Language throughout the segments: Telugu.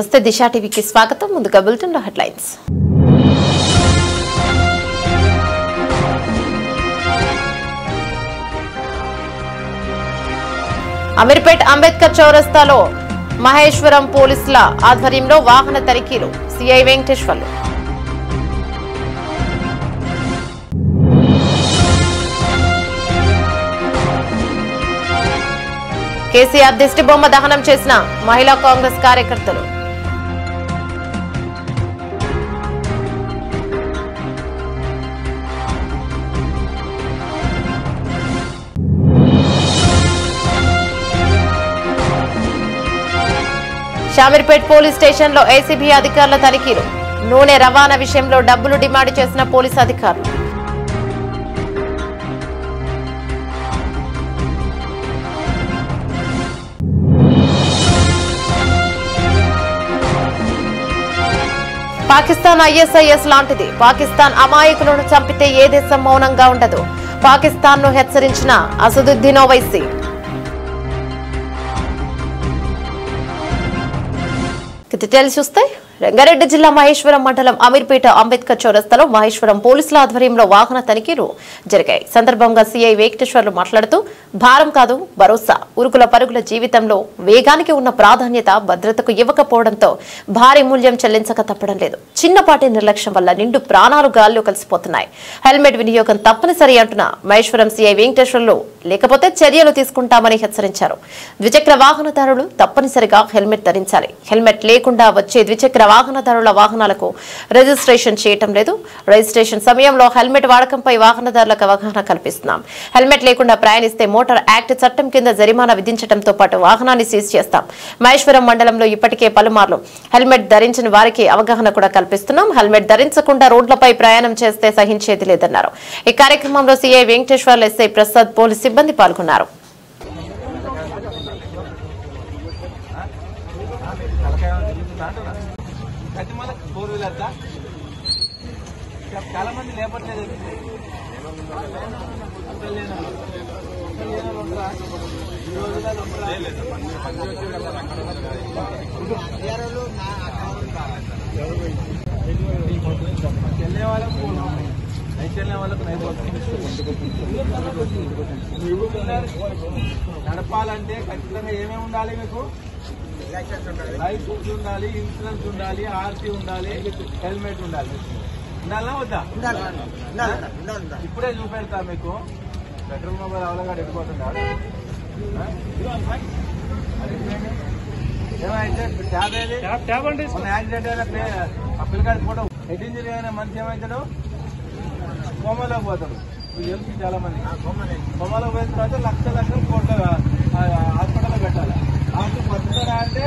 నమస్తే దిశ టీవీకి స్వాగతం. ముందుగా బులెటిన్ హెడ్లైన్స్. అమీర్పేట్ అంబేద్కర్ చౌరస్తాలో మహేశ్వరం పోలీసుల ఆధ్వర్యంలో వాహన తనిఖీలు. సిఐ వెంకటేశ్వర్లు. కేసీఆర్ దిష్టిబొమ్మ దహనం చేసిన మహిళా కాంగ్రెస్ కార్యకర్తలు. షామీర్పేట్ పోలీస్ స్టేషన్లో ఏసీబీ అధికారుల తనిఖీలు. నూనె రవాణా విషయంలో డబ్బులు డిమాండ్ చేసిన పోలీసు అధికారులు. పాకిస్తాన్ ఐఎస్ఐఎస్ లాంటిది. పాకిస్తాన్ అమాయకులను చంపితే ఏ దేశం మౌనంగా ఉండదు. పాకిస్తాన్ ను హెచ్చరించిన అసదుద్దీన్ ఓవైసీ. డీటెయిల్స్ చూస్తే రంగారెడ్డి జిల్లా మహేశ్వరం మండలం అమీర్పేట అంబేద్కర్ చౌరస్తాలో మహేశ్వరం పోలీసుల ఆధ్వర్యంలో వాహన తనిఖీలు జరిగాయి. సందర్భంగా సిఐ వెంకటేశ్వర్లు మాట్లాడుతూ భారం కాదు భరోసా. ఉరుకుల పరుగుల జీవితంలో వేగానికి ఉన్న ప్రాధాన్యత భద్రతకు ఇవ్వకపోవడంతో భారీ మూల్యం చెల్లించక తప్పడం లేదు. చిన్నపాటి నిర్లక్ష్యం వల్ల నిండు ప్రాణాలు గాల్లో కలిసిపోతున్నాయి. హెల్మెట్ వినియోగం తప్పనిసరి అంటున్న మహేశ్వరం సిఐ వెంకటేశ్వర్లు లేకపోతే చర్యలు తీసుకుంటామని హెచ్చరించారు. ద్విచక్ర వాహనదారులు తప్పనిసరిగా హెల్మెట్ ధరించాలి. హెల్మెట్ లేకుండా వచ్చే ద్విచక్ర వాహనదారుల వాహనాలకు రిజిస్ట్రేషన్ చేయటం లేదు. రిజిస్ట్రేషన్ సమయంలో హెల్మెట్ వాడకంపై వాహనదారులకు అవగాహన కల్పిస్తున్నాం. హెల్మెట్ లేకుండా ప్రయాణిస్తే మోటార్ యాక్ట్ చట్టం కింద జరిమానా విధించడంతో పాటు వాహనాన్ని సీజ్ చేస్తాం. మహేశ్వరం మండలంలో ఇప్పటికే పలుమార్లు హెల్మెట్ ధరించిన వారికి అవగాహన కూడా కల్పిస్తున్నాం. హెల్మెట్ ధరించకుండా రోడ్లపై ప్రయాణం చేస్తే సహించేది లేదన్నారు. ఈ కార్యక్రమంలో CI Venkateswarlu, SI Prasad, police సిబ్బంది పాల్గొన్నారు. చాలా మంది లేపట్లేదు. వెళ్ళే వాళ్ళకు నైచెళ్ళే వాళ్ళకు నడపాలంటే ఖచ్చితంగా ఏమేమి ఉండాలి? మీకు లైసెన్స్ ఉండాలి, ఇన్సూరెన్స్ ఉండాలి, ఆర్సీ ఉండాలి, హెల్మెట్ ఉండాలి. ఉండాలా వద్దా? ఇప్పుడే చూపెడతా మీకు. పెట్రోల్ మొబైల్ అవలగాడు ఎడిపోతుందా? ఏమైతే ట్యాబ్ ఏది యాక్సిడెంట్ అయినా ఆ పిల్లగాడి ఫోటో హెడ్ ఇంజరీ అయిన మనిషి ఏమవుతాడు? కోమలోకి పోతాడు. తెలుసు చాలా మంది. కోమలోకి పోయిన తర్వాత లక్షలు కోట్ల హాస్పిటల్లో పెట్టాలి. బతుకుతారా అంటే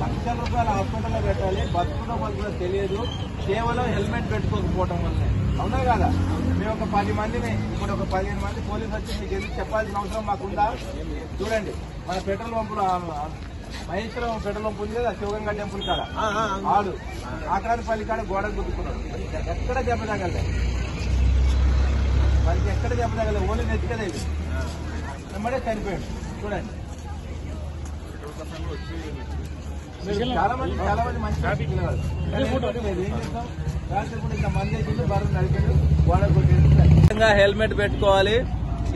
లక్షల రూపాయలు హాస్పిటల్లో పెట్టాలి. బతుకులో తెలియదు, కేవలం హెల్మెట్ పెట్టుకోకపోవటం వల్ల. అవునా కదా? మేము ఒక 10 మందిని, ఇప్పుడు ఒక 15 మంది పోలీసు వచ్చి మీకు ఎందుకు చెప్పాల్సిన అవసరం మాకుందా? చూడండి, మన పెట్రోల్ పంపులు మహేశ్వరం పెట్రోల్ పంపు ఉంది కదా, శివగంగా టెంపుల్ కాడ ఆడు ఆకారపల్లి కాడ గోడకు గుర్తుకున్నాడు. ఎక్కడ దెబ్బ తగలే, మనకి ఎక్కడ దెబ్బ తగలే, ఓన్లీ నెత్తికదే. ఇది వెంబడే చనిపోయాడు. చూడండి, చాలా మంది మంచి హెల్మెట్ పెట్టుకోవాలి,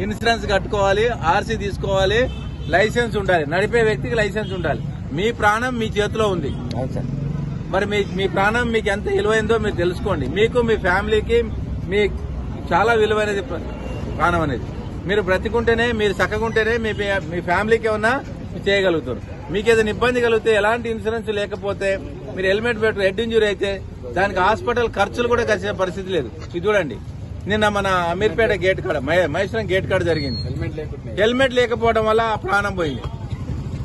ఇన్సూరెన్స్ కట్టుకోవాలి, ఆర్సీ తీసుకోవాలి, లైసెన్స్ ఉండాలి. నడిపే వ్యక్తికి లైసెన్స్ ఉండాలి. మీ ప్రాణం మీ చేతిలో ఉంది. మరి మీ ప్రాణం మీకు ఎంత విలువైందో మీరు తెలుసుకోండి. మీకు, మీ ఫ్యామిలీకి మీ చాలా విలువైనది ప్రాణం అనేది. మీరు బ్రతికుంటేనే, మీరు చక్కగుంటేనే మీ ఫ్యామిలీకి ఏమన్నా చేయగలుగుతారు. మీకు ఏదైనా ఇబ్బంది కలిగితే, ఎలాంటి ఇన్సూరెన్స్ లేకపోతే, మీరు హెల్మెట్ పెట్టుకుని హెడ్ ఇంజరీ అయితే దానికి హాస్పిటల్ ఖర్చులు కూడా ఖర్చే పరిస్థితి లేదు. ఇది చూడండి, నిన్న మన అమీర్పేట గేట్ కాడ, మహేశ్వరం గేట్ కాడ జరిగింది. హెల్మెట్ లేకపోవడం వల్ల ఆ ప్రాణం పోయింది,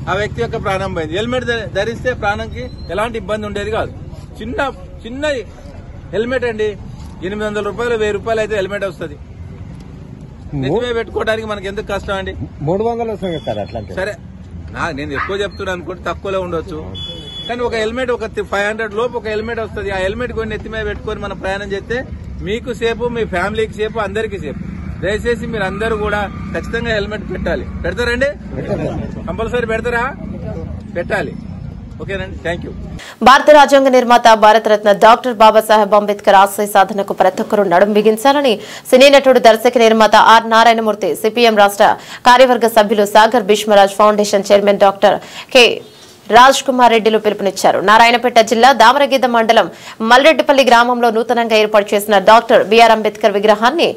ఆ వ్యక్తి యొక్క ప్రాణం పోయింది. హెల్మెట్ ధరిస్తే ప్రాణంకి ఎలాంటి ఇబ్బంది ఉండేది కాదు. చిన్న హెల్మెట్ అండి, 800 రూపాయలు, 1000 రూపాయలు అయితే హెల్మెట్ వస్తుంది. నెత్తిమే పెట్టుకోవడానికి మనకి ఎందుకు కష్టం అండి? 300 వస్తుంది సార్. అట్లా సరే, నేను ఎక్కువ చెప్తున్నాను అనుకుంటే తక్కువలో ఉండొచ్చు, కానీ ఒక హెల్మెట్ ఒక 500 లోపు ఒక హెల్మెట్ వస్తుంది. ఆ హెల్మెట్ కొని నెత్తి మీద పెట్టుకొని మనం ప్రయాణం చేస్తే మీకు సేపు, మీ ఫ్యామిలీకి సేపు, అందరికీ సేపు. దయచేసి మీరు అందరూ కూడా ఖచ్చితంగా హెల్మెట్ పెట్టాలి. పెడతారండి? కంపల్సరీ పెడతారా? పెట్టాలి. ఓకేనండి, థ్యాంక్ యూ. భారత రాజ్యాంగ నిర్మాత భారతరత్న డాక్టర్ బాబాసాహెబ్ అంబేద్కర్ ఆశయ సాధనకు ప్రతి ఒక్కరూ నడుం బిగించాలని సినీ నటుడు దర్శక నిర్మాత ఆర్ నారాయణమూర్తి, సిపిఎం రాష్ట్ర కార్యవర్గ సభ్యులు Sagar Bheeshmaraj foundation chairman doctor K Raj Kumar రెడ్డిలు పిలుపునిచ్చారు. నారాయణపేట జిల్లా దామరగిద్ద మండలం మల్రెడ్డిపల్లి గ్రామంలో నూతనంగా ఏర్పాటు చేసిన డాక్టర్ బిఆర్ అంబేద్కర్ విగ్రహాన్ని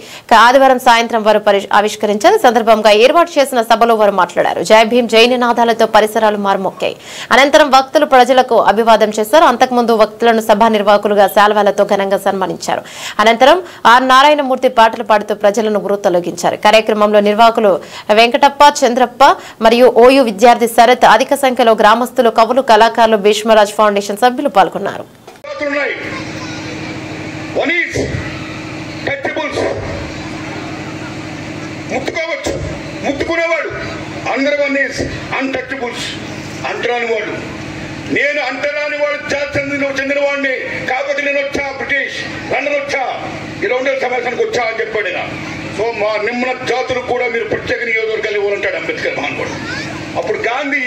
ఆదివారం సాయంత్రం వారు ఆవిష్కరించారు. సందర్భంగా ఏర్పాటు చేసిన సభలో వారు మాట్లాడారు. జై భీం జై నినాదాలతో పరిసరాలు మారుమొక్కాయి. అనంతరం వక్తలు ప్రజలకు అభివాదం చేశారు. అంతకుముందు వక్తులను సభా నిర్వాహకులుగా శాల్వాలతో ఘనంగా సన్మానించారు. అనంతరం ఆర్ నారాయణమూర్తి పాటలు పాడుతూ ప్రజలను గుర్తొలగించారు. కార్యక్రమంలో నిర్వాహకులు వెంకటప్ప, చంద్రప్ప మరియు ఓయూ విద్యార్థి శరత్, అధిక సంఖ్యలో గ్రామస్తులు, కవులు, కళాకారులు, భీష్మరాజ్ ఫౌండేషన్ సభ్యులు పాల్గొన్నారు. ముట్టుకునేవాడు అంటరాని వాడు. నేను అంటరాని వాడు చెందిన వాడిని కాబట్టి నేను వచ్చా, బ్రిటిష్ లండన్ వచ్చా, ఇలా ఉండే సమావేశానికి వచ్చా అని చెప్పాడు. సో మా నిమ్మన జాతులకు కూడా మీరు ప్రత్యేక నియోజకవర్గాలు ఇవ్వాలంటాడు అంబేద్కర్ మహానుభావుడు. అప్పుడు గాంధీ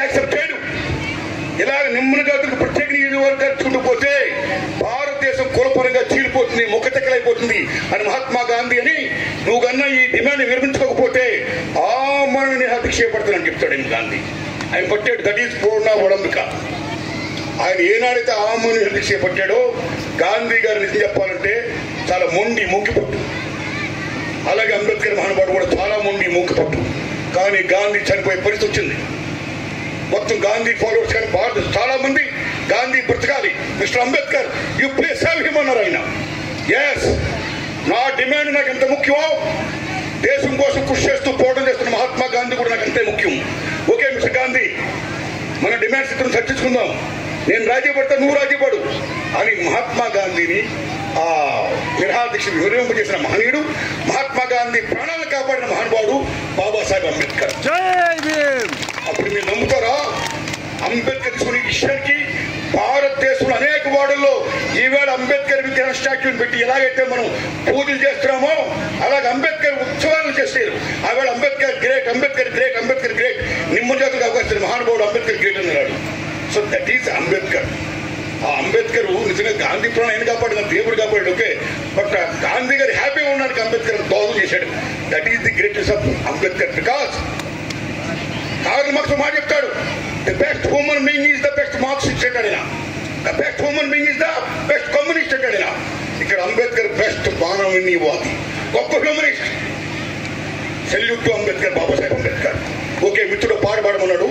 యాక్సెప్టెడ్. ఇలాగ నిమ్మన జాతులకు ప్రత్యేక నియోజకవర్గాలు చుట్టుపోతే భారతదేశం కులపరంగా చీలిపోతుంది, ముఖచెక్కలైపోతుంది అని మహాత్మా గాంధీ అని నువ్వు కన్నా ఈ డిమాండ్ విరమించుకోకపోతే ఆమరణ దీక్ష పడతానని చెప్తాడు గాంధీ. ఆయన పట్టాడు. దట్ ఈస్ పూర్ణ ఒడంబిక. ఆయన ఏనాడైతే ఆమరణ దీక్ష పట్టాడో గాంధీ గారు నిజం చెప్పాలంటే చాలా మొండి మూకిపట్టు. అలాగే అంబేద్కర్ మహానుభావుడు కూడా చాలా మొండి మూకిపట్టు. కానీ గాంధీ చనిపోయే పరిస్థితి వచ్చింది. మొత్తం గాంధీ ఫాలోవర్స్ కానీ భారత చాలా మంది గాంధీ బ్రతకాలి, mister Ambedkar you please save him అన్నారు ఆయన. ఎస్, నా డిమాండ్ నాకు ఎంత ముఖ్యమో దేశం కోసం కృషి చేస్తూ పోరాటం చేస్తున్న మహాత్మా గాంధీ కూడా నాకు అంతే ముఖ్యం. ఓకే మిస్టర్ గాంధీ, మన డిమాండ్స్ ఇద్దరు చర్చించుకుందాం. నేను రాజీ పడతా, నువ్వు రాజీ పడు అని మహాత్మా గాంధీని ఆ నిరాహార దీక్ష విరమింపజేసిన మహనీయుడు, మహాత్మా గాంధీ ప్రాణాలను కాపాడిన మహానుభావుడు బాబాసాహెబ్ అంబేద్కర్. అప్పుడు మీరు నమ్ముతారా? అంబేద్కర్ తీసుకునే విషయానికి భారతదేశంలో అనేక వార్డుల్లో ఈవేళ అంబేద్కర్ విగ్రహం స్టాచ్యూని పెట్టి ఎలాగైతే మనం పూజలు చేస్తున్నామో అలాగే అంబేద్కర్ ఉత్సవాలు చేస్తారు. ఆవేళ Ambedkar great, Ambedkar great, Ambedkar great, నిమ్మ జాతులకు అవకాశం మహానుభావుడు అంబేద్కర్ గ్రేట్ అన్నాడు. So that is Ambedkar. ఆ అంబేద్కర్ నిజంగా గాంధీ ప్రాణం ఆయన కాపాడు, దేవుడు కాపాడు. ఓకే, బట్ గాంధీ గారు హ్యాపీగా ఉండడానికి అంబేద్కర్ దోహదం చేశాడు. That is the greatest of Ambedkar. Because Karl Marx మాట చెప్తాడు, the best human being is the best Marxist అంటాడు. The best human being is the best communist అంటాడు. ఇక్కడ అంబేద్కర్ బెస్ట్ మానవీయవాది, గొప్ప humanist. Salute to Ambedkar, Babasaheb Ambedkar. Okay, మిత్రుడు పాట పాడమన్నాడు.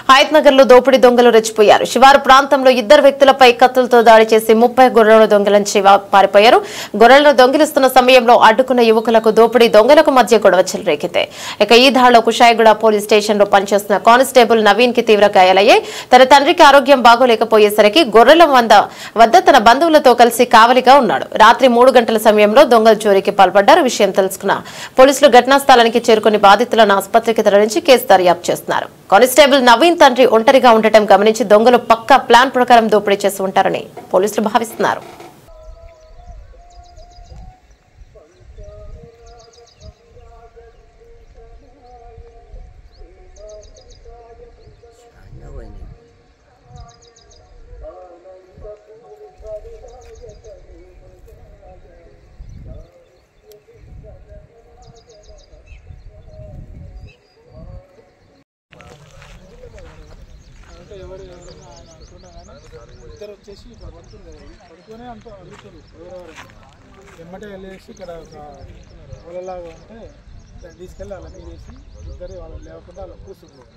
హయత్ నగర్ లో దోపిడీ దొంగలు రెచ్చిపోయారు. శివారు ప్రాంతంలో ఇద్దరు వ్యక్తులపై కత్తులతో దాడి చేసి 30 గొర్రెలను దొంగిలించి పారిపోయారు. గొర్రెలను దొంగిలిస్తున్న సమయంలో అడ్డుకున్న యువకులకు దోపిడీ దొంగలకు మధ్య గొడవ చెలరేగితే. ఇక ఈ దాడిలో కుషాయిగూడ పోలీస్ స్టేషన్ లో పనిచేస్తున్న కానిస్టేబుల్ నవీన్ కి తీవ్ర గాయాలయ్యాయి. తన తండ్రికి ఆరోగ్యం బాగోలేకపోయేసరికి గొర్రెల వద్ద తన బంధువులతో కలిసి కావలిగా ఉన్నాడు. రాత్రి 3 గంటల సమయంలో దొంగలు చోరీకి పాల్పడ్డారు. విషయం తెలుసుకున్న పోలీసులు ఘటనా స్థలానికి చేరుకుని బాధితులను ఆసుపత్రికి తరలించి కేసు దర్యాప్తు చేస్తున్నారు. కానిస్టేబుల్ నవీన్ తండ్రి ఒంటరిగా ఉండటం గమనించి దొంగలు పక్కా ప్లాన్ ప్రకారం దోపిడీ చేసి ఉంటారని పోలీసులు భావిస్తున్నారు. ఇద్దరు వచ్చేసి ఇక్కడ పడుతుంది, పడుతూనే అంటూ అడుగుతారు ఎవరెవరు. వెంబటే వెళ్ళేసి ఇక్కడ ఒక ఓలలాగా ఉంటే దాన్ని తీసుకెళ్ళి అలా మీరేసి ఇద్దరు వాళ్ళు లేకుండా అలా కూర్చుంటారు.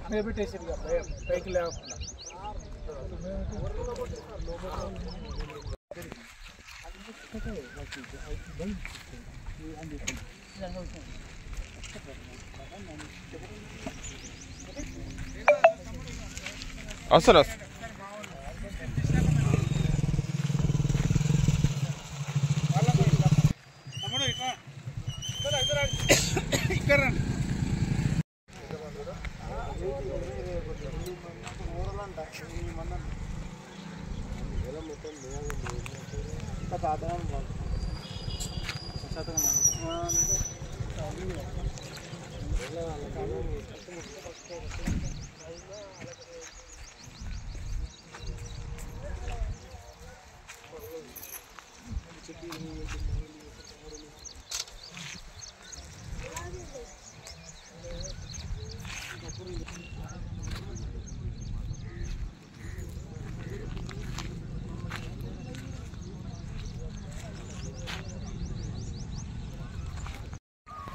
అనే పెట్టేసారు ఇక భయం, పైకి లేకుండా. అసలు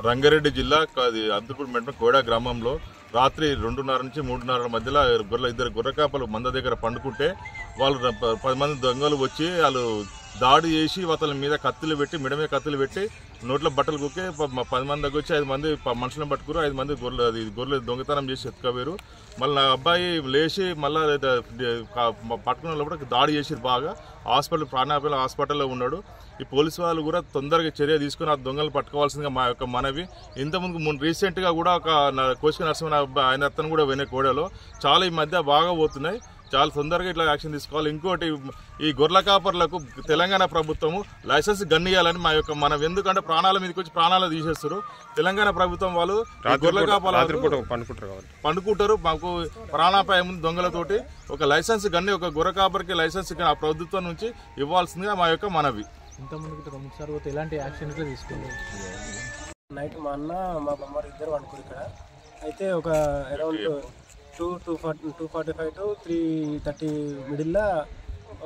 రంగారెడ్డి జిల్లా అంతపూర్ మండలం కోడా గ్రామంలో రాత్రి 2:30 నుంచి 3:30 మధ్యలో ఇద్దరు గొర్రె కాపలు మంద దగ్గర పండుకుంటే వాళ్ళు 10 మంది దొంగలు వచ్చి వాళ్ళు దాడి చేసి అతని మీద కత్తులు పెట్టి మెడ మీద కత్తులు పెట్టి నోట్లో బట్టలు కుక్కి 10 మంది దగ్గర వచ్చి 5 మంది మనుషులను పట్టుకురు. 5 మంది గొర్రెలు దొంగతనం చేసి ఎత్తుకోవేరు. మళ్ళీ నా అబ్బాయి లేచి మళ్ళీ పట్టుకున్న కూడా దాడి చేసి బాగా ప్రాణాపాయ హాస్పిటల్లో ఉన్నాడు. ఈ పోలీసు వాళ్ళు కూడా తొందరగా చర్య తీసుకుని ఆ దొంగలు పట్టుకోవాల్సిందిగా మా యొక్క మనవి. ఇంతకుముందు రీసెంట్గా కూడా ఒక కోసిక నరసింహ ఆయన అతను కూడా వినే కోడలో చాలా ఈ మధ్య బాగా పోతున్నాయి. చాలా తొందరగా ఇట్లా యాక్షన్ తీసుకోవాలి. ఇంకోటి ఈ గొర్రెల కాపర్లకు తెలంగాణ ప్రభుత్వము లైసెన్స్ గన్నియాలని మా యొక్క మనం, ఎందుకంటే ప్రాణాల మీదకి వచ్చి ప్రాణాలు తీసేస్తారు. తెలంగాణ ప్రభుత్వం వాళ్ళు గొర్రెల కాపర్లు పండుకుంటారు. మాకు ప్రాణాపాయం దొంగలతోటి ఒక లైసెన్స్ గన్ని ఒక గొర్రె కాపర్కి లైసెన్స్ ఆ ప్రభుత్వం నుంచి ఇవ్వాల్సిందిగా మా యొక్క మనవి. ఎలాంటి యాక్షన్ తీసుకోవాలి? నైట్ మా అన్న మా బొమ్మరు ఇద్దరు అనుకుని ఇక్కడ అయితే ఒక అరౌండ్ 2:45 to 3:30 మిడిల్లో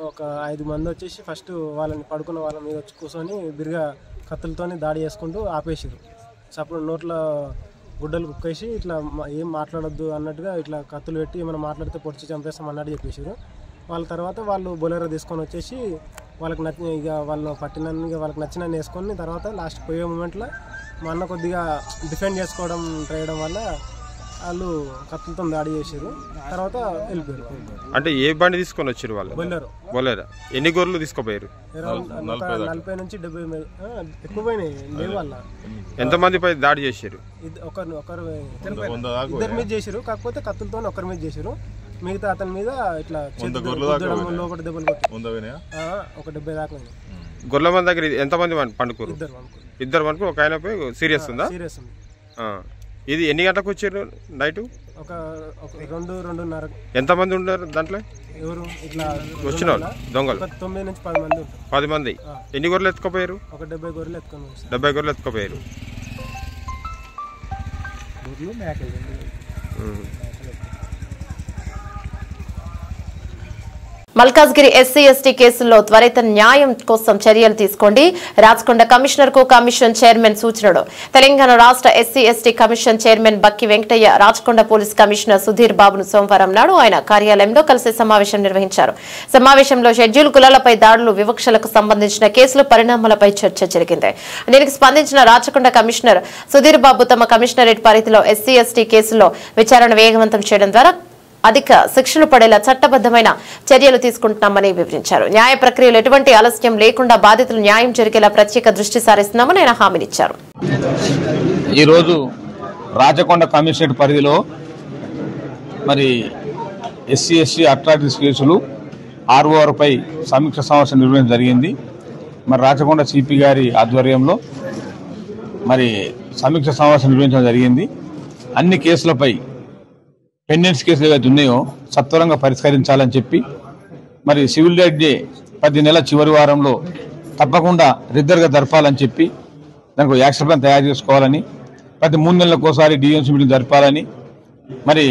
ఒక 5 మంది వచ్చేసి ఫస్ట్ వాళ్ళని పడుకున్న వాళ్ళ మీద వచ్చి కూర్చొని బిరిగా కత్తులతోని దాడి చేసుకుంటూ ఆపేసారు. అప్పుడు నోట్లో గుడ్డలు కుక్కేసి ఇట్లా ఏం మాట్లాడొద్దు అన్నట్టుగా ఇట్లా కత్తులు పెట్టి ఏమైనా మాట్లాడితే పొడిచి చంపేస్తాం అన్నట్టు చెప్పేసారు. వాళ్ళ తర్వాత వాళ్ళు బొలెరో తీసుకొని వచ్చేసి వాళ్ళకి నచ్చిన ఇక వాళ్ళు పట్టినన్ని వాళ్ళకి నచ్చినన్ని వేసుకొని తర్వాత లాస్ట్ పోయే మూమెంట్లో మా అన్న కొద్దిగా డిఫెండ్ చేసుకోవడం ట్రై చేయడం వల్ల వాళ్ళు కత్తులతో దాడి చేసారు. తర్వాత వెళ్ళిపోయారు. అంటే ఏ బండి తీసుకొని వచ్చారు వాళ్ళు? బొలెరో. ఎన్ని గొర్రెలు తీసుకుపోయారు? 40 నుంచి 70 ఎక్కువ పోయినాయి లేవు. వాళ్ళ ఎంతమంది పై దాడి చేశారు? ఇద్దరి మీద చేశారు. కాకపోతే కత్తులతో ఒకరి మీద చేశారు. మిగతా అతని మీద ఇట్లా లోపల దెబ్బలు ఒక 70 దాకా. గొర్రెల మంది దగ్గర ఎంతమంది పండుకోరు? ఇద్దరు వరకు. ఒక ఆయన పోయి సీరియస్ ఉందా? సీరియస్ ఉంది. ఇది ఎన్ని గంటలకు వచ్చారు? నైట్ ఒక 2-2:30. ఎంతమంది ఉన్నారు దాంట్లో? ఎవరు ఇట్లా వచ్చిన వాళ్ళు దొంగలు? 9 నుంచి 10 మంది. 10 మంది. ఎన్ని గొర్రెలు ఎత్తుకోపోయారు? ఒక 70 గొర్రెలు ఎత్తుకొని. 70 గొర్రెలు ఎత్తుకోపోయారు. మల్కాజ్గిరి ఎస్సీ ఎస్టీ కేసుల్లో త్వరిత న్యాయం కోసం చర్యలు తీసుకోండి. రాచకొండ కమిషనర్ కు కమిషన్ చైర్మన్ సూచనలు. తెలంగాణ రాష్ట్ర ఎస్సీ ఎస్టీ కమిషన్ చైర్మన్ బక్కి వెంకటయ్య రాచకొండ పోలీస్ కమిషనర్ సుధీర్ బాబును సోమవారం నాడు ఆయన కార్యాలయంలో కలిసి సమావేశం నిర్వహించారు. సమావేశంలో షెడ్యూల్ కులాలపై దాడులు, వివక్షలకు సంబంధించిన కేసులు పరిణామాలపై చర్చ జరిగింది. దీనికి స్పందించిన రాచకొండ కమిషనర్ సుధీర్ బాబు తమ కమిషనరేట్ పరిధిలో ఎస్సీ ఎస్టీ కేసుల్లో విచారణ వేగవంతం చేయడం ద్వారా అధిక శిక్షలు పడేలా చట్టబద్దమైన చర్యలు తీసుకుంటున్నామని వివరించారు. న్యాయ ప్రక్రియలో ఎటువంటి ఆలస్యం లేకుండా బాధితులు న్యాయం జరిగేలా ప్రత్యేక దృష్టి సారిస్తున్నామని ఆయన హామీనిచ్చారు. ఈరోజు రాచకొండ కమిషనరేట్ పరిధిలో మరి ఎస్సీ ఎస్టీ అట్రాసిటీస్ కేసులు ఆర్ఓఆర్పై సమీక్ష సమావేశం నిర్వహించడం జరిగింది. మరి రాచకొండ సిపి గారి ఆధ్వర్యంలో మరి సమీక్ష సమావేశం నిర్వహించడం జరిగింది. అన్ని కేసులపై పెండెంట్స్ కేసులు ఏవైతే ఉన్నాయో సత్వరంగా పరిష్కరించాలని చెప్పి మరి సివిల్ రైట్ డే 10 నెలల చివరి వారంలో తప్పకుండా రిద్దర్గా జరపాలని చెప్పి దానికి యాక్షన్ ప్లాన్ తయారు చేసుకోవాలని, ప్రతి 3 నెలలకోసారి డిఎంసీ మీటింగ్ జరపాలని, మరి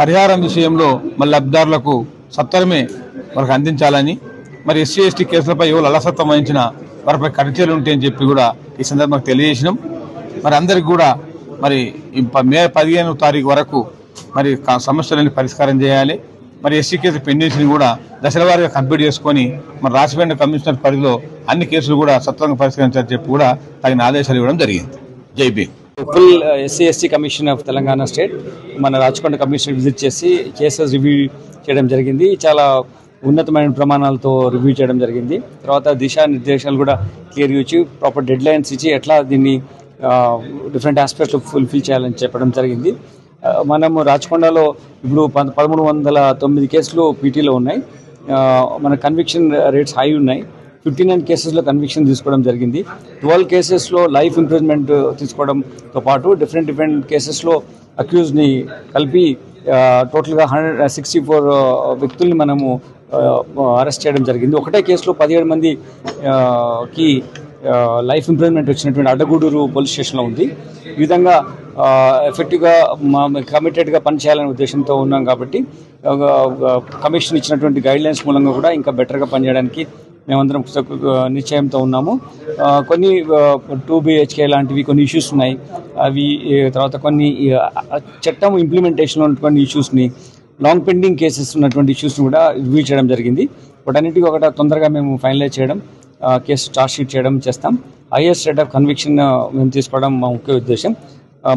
పరిహారం విషయంలో మళ్ళీ లబ్ధిదారులకు సత్వరమే వారికి అందించాలని, మరి ఎస్సీ ఎస్టీ కేసులపై ఎవరు అలసత్వం వహించిన వారిపై కఠిన ఉంటాయని చెప్పి కూడా ఈ సందర్భంగా తెలియజేసినాం. మరి అందరికి కూడా మరి మే 15వ తారీఖు వరకు మరి సమస్యలన్నీ పరిష్కారం చేయాలి. మరి ఎస్సీ కేసు పెండెన్సీని కూడా దశల వారీగా కంప్లీట్ చేసుకొని మరి రాచకొండ కమిషనర్ పరిధిలో అన్ని కేసులు కూడా సత్వరంగా పరిష్కరించాలని చెప్పి కూడా తగిన ఆదేశాలు ఇవ్వడం జరిగింది. Jai Bhim. Full SC ST commission of Telangana state మన రాచకొండ కమిషనర్ విజిట్ చేసి కేసెస్ రివ్యూ చేయడం జరిగింది. చాలా ఉన్నతమైన ప్రమాణాలతో రివ్యూ చేయడం జరిగింది. తర్వాత దిశానిర్దేశాలు కూడా క్లియర్గా ఇచ్చి ప్రాపర్ డెడ్ లైన్స్ ఇచ్చి ఎట్లా దీన్ని డిఫరెంట్ ఆస్పెక్ట్స్ ఫుల్ఫిల్ చేయాలని చెప్పడం జరిగింది. మనము రాచకొండలో ఇప్పుడు 1309 కేసులు పీటీలో ఉన్నాయి. మన కన్విక్షన్ రేట్స్ హై ఉన్నాయి. 59 కేసెస్లో కన్విక్షన్ తీసుకోవడం జరిగింది. 12 కేసెస్లో లైఫ్ ఇంప్రిజన్మెంట్ తీసుకోవడంతో పాటు డిఫరెంట్ కేసెస్లో అక్యూజ్ని కలిపి టోటల్గా 164 వ్యక్తుల్ని మనము అరెస్ట్ చేయడం జరిగింది. ఒకటే కేసులో 17 మందికి లైఫ్ ఇంప్రిజన్మెంట్ వచ్చినటువంటి అడ్డగూడూరు పోలీస్ స్టేషన్లో ఉంది. ఈ విధంగా ఎఫెక్టివ్గా కమిటెడ్గా పనిచేయాలనే ఉద్దేశంతో ఉన్నాం కాబట్టి కమిషన్ ఇచ్చినటువంటి గైడ్లైన్స్ మూలంగా కూడా ఇంకా బెటర్గా పనిచేయడానికి మేమందరం నిశ్చయంతో ఉన్నాము. కొన్ని 2 BHK లాంటివి కొన్ని ఇష్యూస్ ఉన్నాయి. అవి తర్వాత కొన్ని చట్టం ఇంప్లిమెంటేషన్లో ఉన్నటువంటి ఇష్యూస్ని, లాంగ్ పెండింగ్ కేసెస్ ఉన్నటువంటి ఇష్యూస్ని కూడా రివ్యూ చేయడం జరిగింది. వాటన్నిటికీ ఒకటి తొందరగా మేము ఫైనలైజ్ చేయడం, కేసు ఛార్జ్ షీట్ చేయడం చేస్తాం. హైయెస్ట్ రేట్ ఆఫ్ కన్విక్షన్ మేము తీసుకోవడం మా ముఖ్య ఉద్దేశం.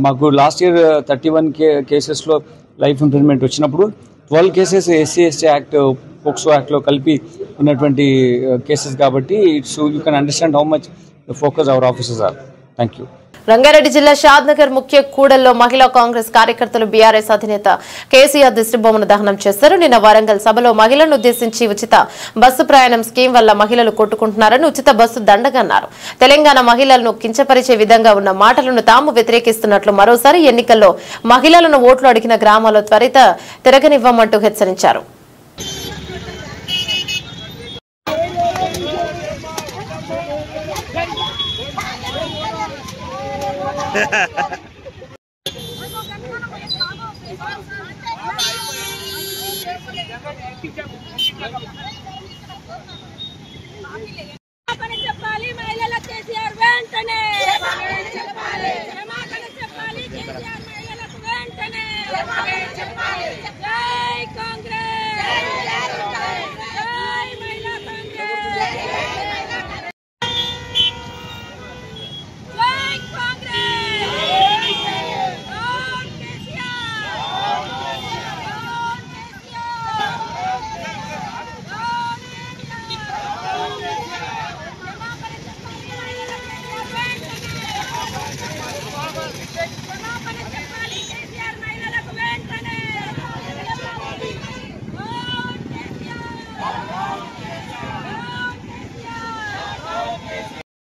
మాకు లాస్ట్ ఇయర్ 31 కేసెస్లో లైఫ్ ఇంప్రిజన్మెంట్ వచ్చినప్పుడు 12 కేసెస్ SC/ST యాక్ట్, పోక్సో యాక్ట్లో కలిపి ఉన్నటువంటి కేసెస్ కాబట్టి you can understand how much focus our officers are. Thank you. Rangareddy జిల్లా షాద్నగర్ ముఖ్య కూడల్లో మహిళా కాంగ్రెస్ కార్యకర్తలు బీఆర్ఎస్ అధినేత కేసీఆర్ దిష్టిబొమ్మను దహనం చేశారు. నిన్న వరంగల్ సభలో మహిళలను ఉద్దేశించి ఉచిత బస్సు ప్రయాణం స్కీమ్ వల్ల మహిళలు కొట్టుకుంటున్నారని, ఉచిత బస్సు దండగన్నారు. తెలంగాణ మహిళలను కించపరిచే విధంగా ఉన్న మాటలను తాము వ్యతిరేకిస్తున్నట్లు, మరోసారి ఎన్నికల్లో మహిళలను ఓట్లు అడిగిన గ్రామాల్లో త్వరిత తిరగనివ్వమంటూ హెచ్చరించారు. చెప్పాలి మహిళల కేసీఆర్ వెంటనే చెప్పాలి, చెప్పాలి కేసీఆర్ మహిళలకు వెంటనే చెప్పాలి. జై కాంగ్రెస్, జై మహిళా కాంగ్రెస్, జై కాంగ్రెస్,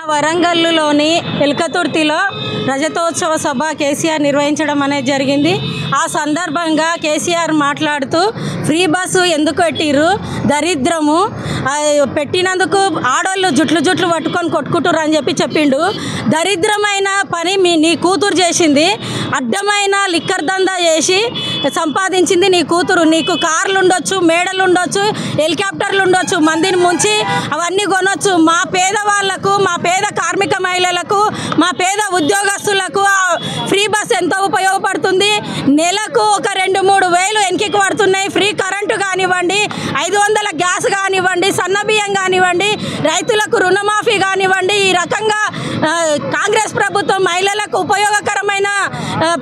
వరంగల్లులోని ఎల్కతుర్తిలో రజతోత్సవ సభ కేసీఆర్ నిర్వహించడం అనేది జరిగింది. ఆ సందర్భంగా కేసీఆర్ మాట్లాడుతూ ఫ్రీ బస్సు ఎందుకు పెట్టిర్రు, దరిద్రము పెట్టినందుకు ఆడోళ్ళు జుట్లు పట్టుకొని కొట్టుకుంటారు అని చెప్పిండు. దరిద్రమైన పని నీ కూతురు చేసింది. అడ్డమైన లిక్కర్ దందా చేసి సంపాదించింది నీ కూతురు. నీకు కార్లు ఉండొచ్చు, మేడలు ఉండొచ్చు, హెలికాప్టర్లు ఉండొచ్చు, మందిని ముంచి అవన్నీ కొనొచ్చు. మా పేదవాళ్లకు, మా పేద కార్మిక మహిళలకు, మా పేద ఉద్యోగస్తులకు ఫ్రీ బస్ ఎంతో ఉపయోగపడుతుంది. నెలకు ఒక 2-3 వేలు వెనక్కి పడుతున్నాయి. ఫ్రీ కరెంటు కానివ్వండి, 500 గ్యాస్ కానివ్వండి, సన్న బియ్యం కానివ్వండి, రైతులకు రుణమాఫీ కానివ్వండి. ఈ రకంగా కాంగ్రెస్ ప్రభుత్వం మహిళలకు ఉపయోగకరమైన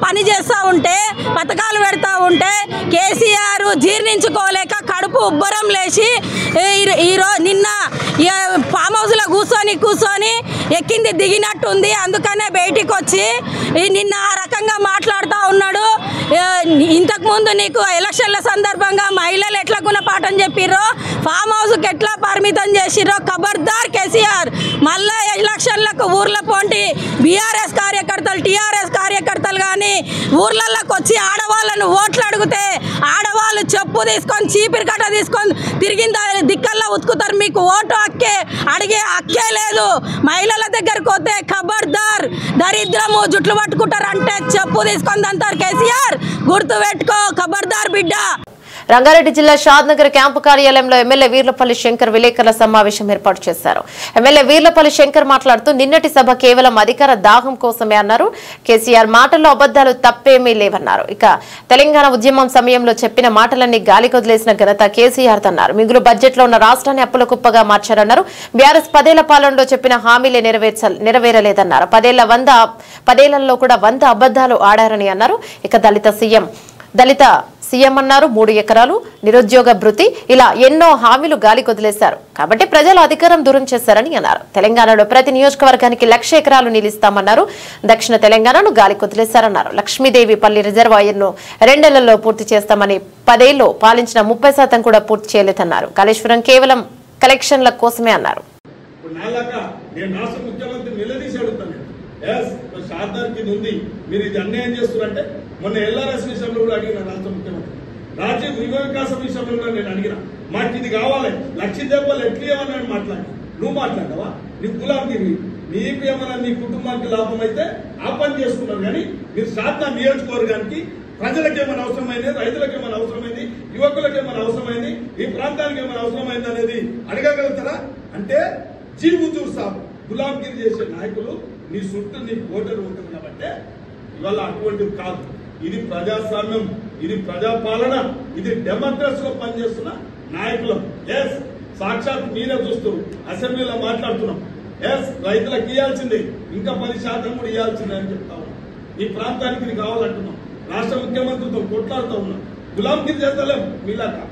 పని చేస్తూ ఉంటే, పథకాలు పెడతా ఉంటే కేసీఆర్ జీర్ణించుకోలేక కడుపు ఉబ్బరం లేచి నిన్న ఫామ్ హౌస్లో కూర్చొని ఎక్కింది దిగినట్టుంది. అందుకనే బయటికి వచ్చి నిన్న ఆ రకంగా మాట్లాడుతూ ఉన్నాడు. ఇంతకుముందు నీకు ఎలక్షన్ల సందర్భంగా మహిళలు ఎట్లా గుణపాఠం చెప్పిర్రో, ఫామ్ హౌస్కి ఎట్లా పరిమితం చేసిర్రో ఖబర్దార్ కేసీఆర్. మళ్ళా ఎలక్షన్లకు ఊర్ల పోంటి బీఆర్ఎస్ కార్యకర్తలు, టీఆర్ఎస్ కార్యకర్తలు కానీ ఊర్లలోకి వచ్చి ఆడవాళ్ళను ఓట్లు అడిగితే ఆడవాళ్ళు చెప్పు తీసుకొని, చీపిరి కట్ట తీసుకొని తిరిగిన దిక్కల్లో ఉతుకుతారు. మీకు ఓటు అడిగే హక్కే లేదు. మహిళల దగ్గరకు పోతే ఖబర్దార్, దరిద్రము జుట్లు పట్టుకుంటారు అంటే చెప్పు తీసుకొని అంటారు. కేసీఆర్ గుర్తు పెట్టుకో, ఖబర్దార్ బిడ్డ. రంగారెడ్డి జిల్లా షాద్నగర్ క్యాంపు కార్యాలయంలో ఎమ్మెల్యే వీర్లపల్లి శంకర్ విలేకరుల సమావేశం ఏర్పాటు చేశారు. ఎమ్మెల్యే వీర్లపల్లి శంకర్ మాట్లాడుతూ నిన్నటి సభ కేవలం అధికార దాహం కోసమే అన్నారు. కేసీఆర్ మాటల్లో అబద్దాలు తప్పేమీ లేవన్నారు. ఇక తెలంగాణ ఉద్యమం సమయంలో చెప్పిన మాటలన్నీ గాలికొదిలేసిన ఘనత కేసీఆర్ అన్నారు. మిగులు బడ్జెట్ లో ఉన్న రాష్ట్రాన్ని అప్పుల కుప్పగా మార్చారన్నారు. బీఆర్ఎస్ 10 ఏళ్ల పాలనలో చెప్పిన హామీలే నెరవేరలేదన్నారు. 10 ఏళ్లలో కూడా 100 అబద్దాలు ఆడారని అన్నారు. ఇక దళిత సీఎం అన్నారు. 3 ఎకరాలు, నిరుద్యోగ భృతి, ఇలా ఎన్నో హామీలు గాలి కొదిలేశారు. కాబట్టి ప్రజలు అధికారం దూరం చేశారని అన్నారు. తెలంగాణలో ప్రతి నియోజకవర్గానికి 1,00,000 ఎకరాలు నిలుస్తామన్నారు. దక్షిణ తెలంగాణను గాలి కొదిలేశారన్నారు. లక్ష్మీదేవి పల్లి రిజర్వాయర్ను 2 ఏళ్లలో పూర్తి చేస్తామని 10 ఏళ్లు పాలించిన 30% కూడా పూర్తి చేయలేదన్నారు. కాళేశ్వరం కేవలం కలెక్షన్ల కోసమే అన్నారు. నాలాగా నేను రాష్ట్ర ముఖ్యమంత్రి నిలదీసి అడుగుతాను. శారదానికి ఇది ఉంది, మీరు ఇది అన్యాయం చేస్తున్నారంటే మొన్న ఎల్ఆర్ఎస్ విషయంలో కూడా అడిగిన రాష్ట్ర ముఖ్యమంత్రి, రాజీవ్ యువ వికాసం విషయంలో కూడా నేను అడిగిన, మాకు ఇది కావాలి, లక్ష ఎట్లు ఏమన్నా మాట్లాడి నువ్వు మాట్లాడవా? నీ గులాంగిరి, నీకు ఏమన్నా నీ కుటుంబానికి లాభం అయితే ఆ పని చేసుకున్నారు. కానీ మీరు శారదా నియోజకవర్గానికి ప్రజలకు ఏమైనా అవసరమైంది, రైతులకు ఏమైనా అవసరమైంది, యువకులకు ఏమైనా అవసరమైంది, ఈ ప్రాంతానికి ఏమైనా అవసరమైంది అనేది అడగగలుగుతారా? అంటే జీబుజూర్ సాబ్ గులాంగిరి చేసే నాయకులు నీ చుట్టూ నీ ఓటరు ఉంటుంది కాబట్టి ఇవాళ అటువంటిది కాదు. ఇది ప్రజాస్వామ్యం, ఇది ప్రజాపాలన, ఇది డెమోక్రసీలో పనిచేస్తున్న నాయకులం. ఎస్, సాక్షాత్ మీరే చూస్తూ అసెంబ్లీలో మాట్లాడుతున్నాం. ఎస్, రైతులకు ఇవ్వాల్సిందే, ఇంకా 10% కూడా ఇవ్వాల్సిందే అని చెప్తా ఉన్నాం. ఈ ప్రాంతానికి ఇది కావాలంటున్నాం. రాష్ట్ర ముఖ్యమంత్రితో కొట్లాడుతూ ఉన్నాం. గులాంగిరి చేస్తలేం మీలాగా,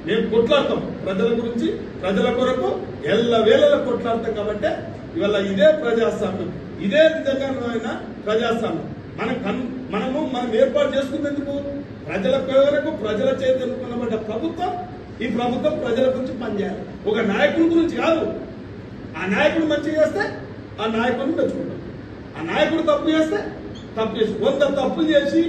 మేము కొట్లాడతాం ప్రజల గురించి, ప్రజల కొరకు ఎల్లవేళలా కొట్లాడతాం. కాబట్టి ఇవాళ ఇదే ప్రజాస్వామ్యం, ఇదే నిజంగా ప్రజాస్వామ్యం. మనం ఏర్పాటు చేసుకునేందుకు ప్రజల కొరకు, ప్రజల చేత ఎన్నుకున్నబడ్డ ప్రభుత్వం. ఈ ప్రభుత్వం ప్రజల గురించి పనిచేయాలి, ఒక నాయకుడి గురించి కాదు. ఆ నాయకుడు మంచి చేస్తే ఆ నాయకుడిని మెచ్చుకుంటాం, ఆ నాయకుడు తప్పు చేస్తే తప్పు చేసి 100 తప్పులు చేసి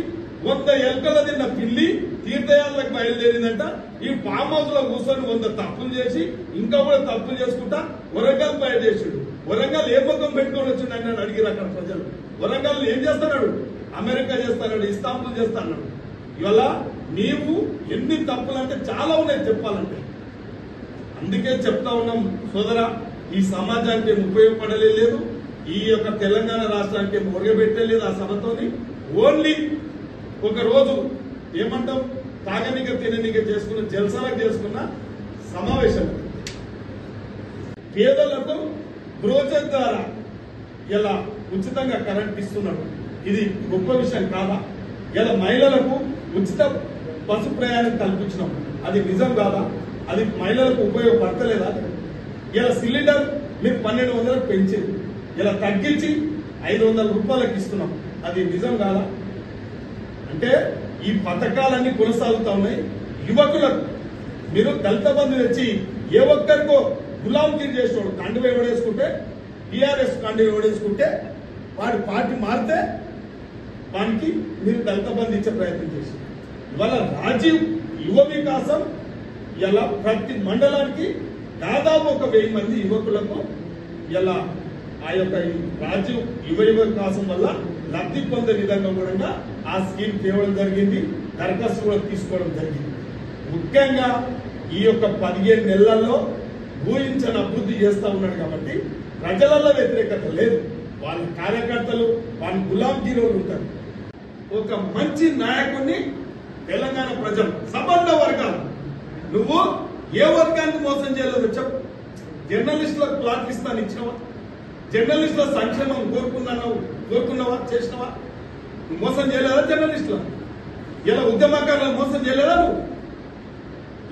100 ఎలుకల తిన్న పిల్లి తీర్థయాత్రకు బయలుదేరిందంట. ఈ ఫామ్ హౌస్ లో కూర్చొని 100 తప్పులు చేసి ఇంకా కూడా తప్పులు చేసుకుంటా వరంగల్ బయలుదేరాడు. వరంగల్ ఏ ముఖం పెట్టుకొని వచ్చిండు అని అడిగిరు అక్కడ ప్రజలు. వరంగల్ ఏం చేస్తున్నాడు? అమెరికా చేస్తాడు, ఇస్తాంబుల్ చేస్తాడు. ఇవాళ నీవు ఎన్ని తప్పులు అంటే చాలా ఉన్నాయి చెప్పాలంటే. అందుకే చెప్తా ఉన్నాం సోదరా, ఈ సమాజానికి ఉపయోగపడలేదు, ఈ యొక్క తెలంగాణ రాష్ట్రానికి మొరగబెట్టలేదు. ఆ సభతోని ఓన్లీ ఒక రోజు ఏమంటాం, తాగనిక తిననిక చేసుకున్న, జల్సాలకు చేసుకున్న సమావేశం. పేదలకు బ్రోచర్ ద్వారా ఇలా ఉచితంగా కరెంట్ ఇస్తున్నాడు. ఇది గొప్ప విషయం కాదా? ఇలా మహిళలకు ఉచిత బస్సు ప్రయాణం కల్పించినాం, అది నిజం కాదా? అది మహిళలకు ఉపయోగపడతలేదా? ఇలా సిలిండర్ మీరు 1200 పెంచేది, ఇలా తగ్గించి 500 రూపాయలకు ఇస్తున్నాం, అది నిజం కాదా? అంటే ఈ పథకాలన్నీ కొనసాగుతా ఉన్నాయి. యువకులకు మీరు దళిత బంధు తెచ్చి ఏ ఒక్కరికో గులాంగిరి చేసేవాడు కండువ ఎవడేసుకుంటే, టీఆర్ఎస్ కండువ ఎవడేసుకుంటే వాడి పార్టీ మారితే వానికి మీరు దళిత బంధు ఇచ్చే ప్రయత్నం చేసి, ఇవాళ రాజీవ్ యువ వికాసం ఇలా ప్రతి మండలానికి దాదాపు 1000 మంది యువకులకు ఇలా ఆ యొక్క రాజీవ్ యువ వికాసం వల్ల లబ్ధి పొందే విధంగా కూడా ఆ స్కీమ్ తేవడం జరిగింది, దరఖాస్తు కూడా తీసుకోవడం జరిగింది. ముఖ్యంగా ఈ యొక్క 15 నెలల్లో ఊహించని అభివృద్ధి చేస్తా ఉన్నాడు కాబట్టి ప్రజలలో వ్యతిరేకత లేదు. వాళ్ళ కార్యకర్తలు, వాళ్ళ గులాంగిరోలు ఉంటారు. ఒక మంచి నాయకుడిని తెలంగాణ ప్రజలు, సబండ వర్గాలు, నువ్వు ఏ వర్గానికి మోసం చేయలేదు చెప్పు. జర్నలిస్టులకు ప్లాట్లు ఇస్తాను ఇచ్చినవా? జర్నలిస్టుల సంక్షేమం కోరుకున్నావా? చేసినవా? మోసం చేయలేదా జర్నలిస్టుల? ఇలా ఉద్యమకారులను మోసం చేయలేదా? నువ్వు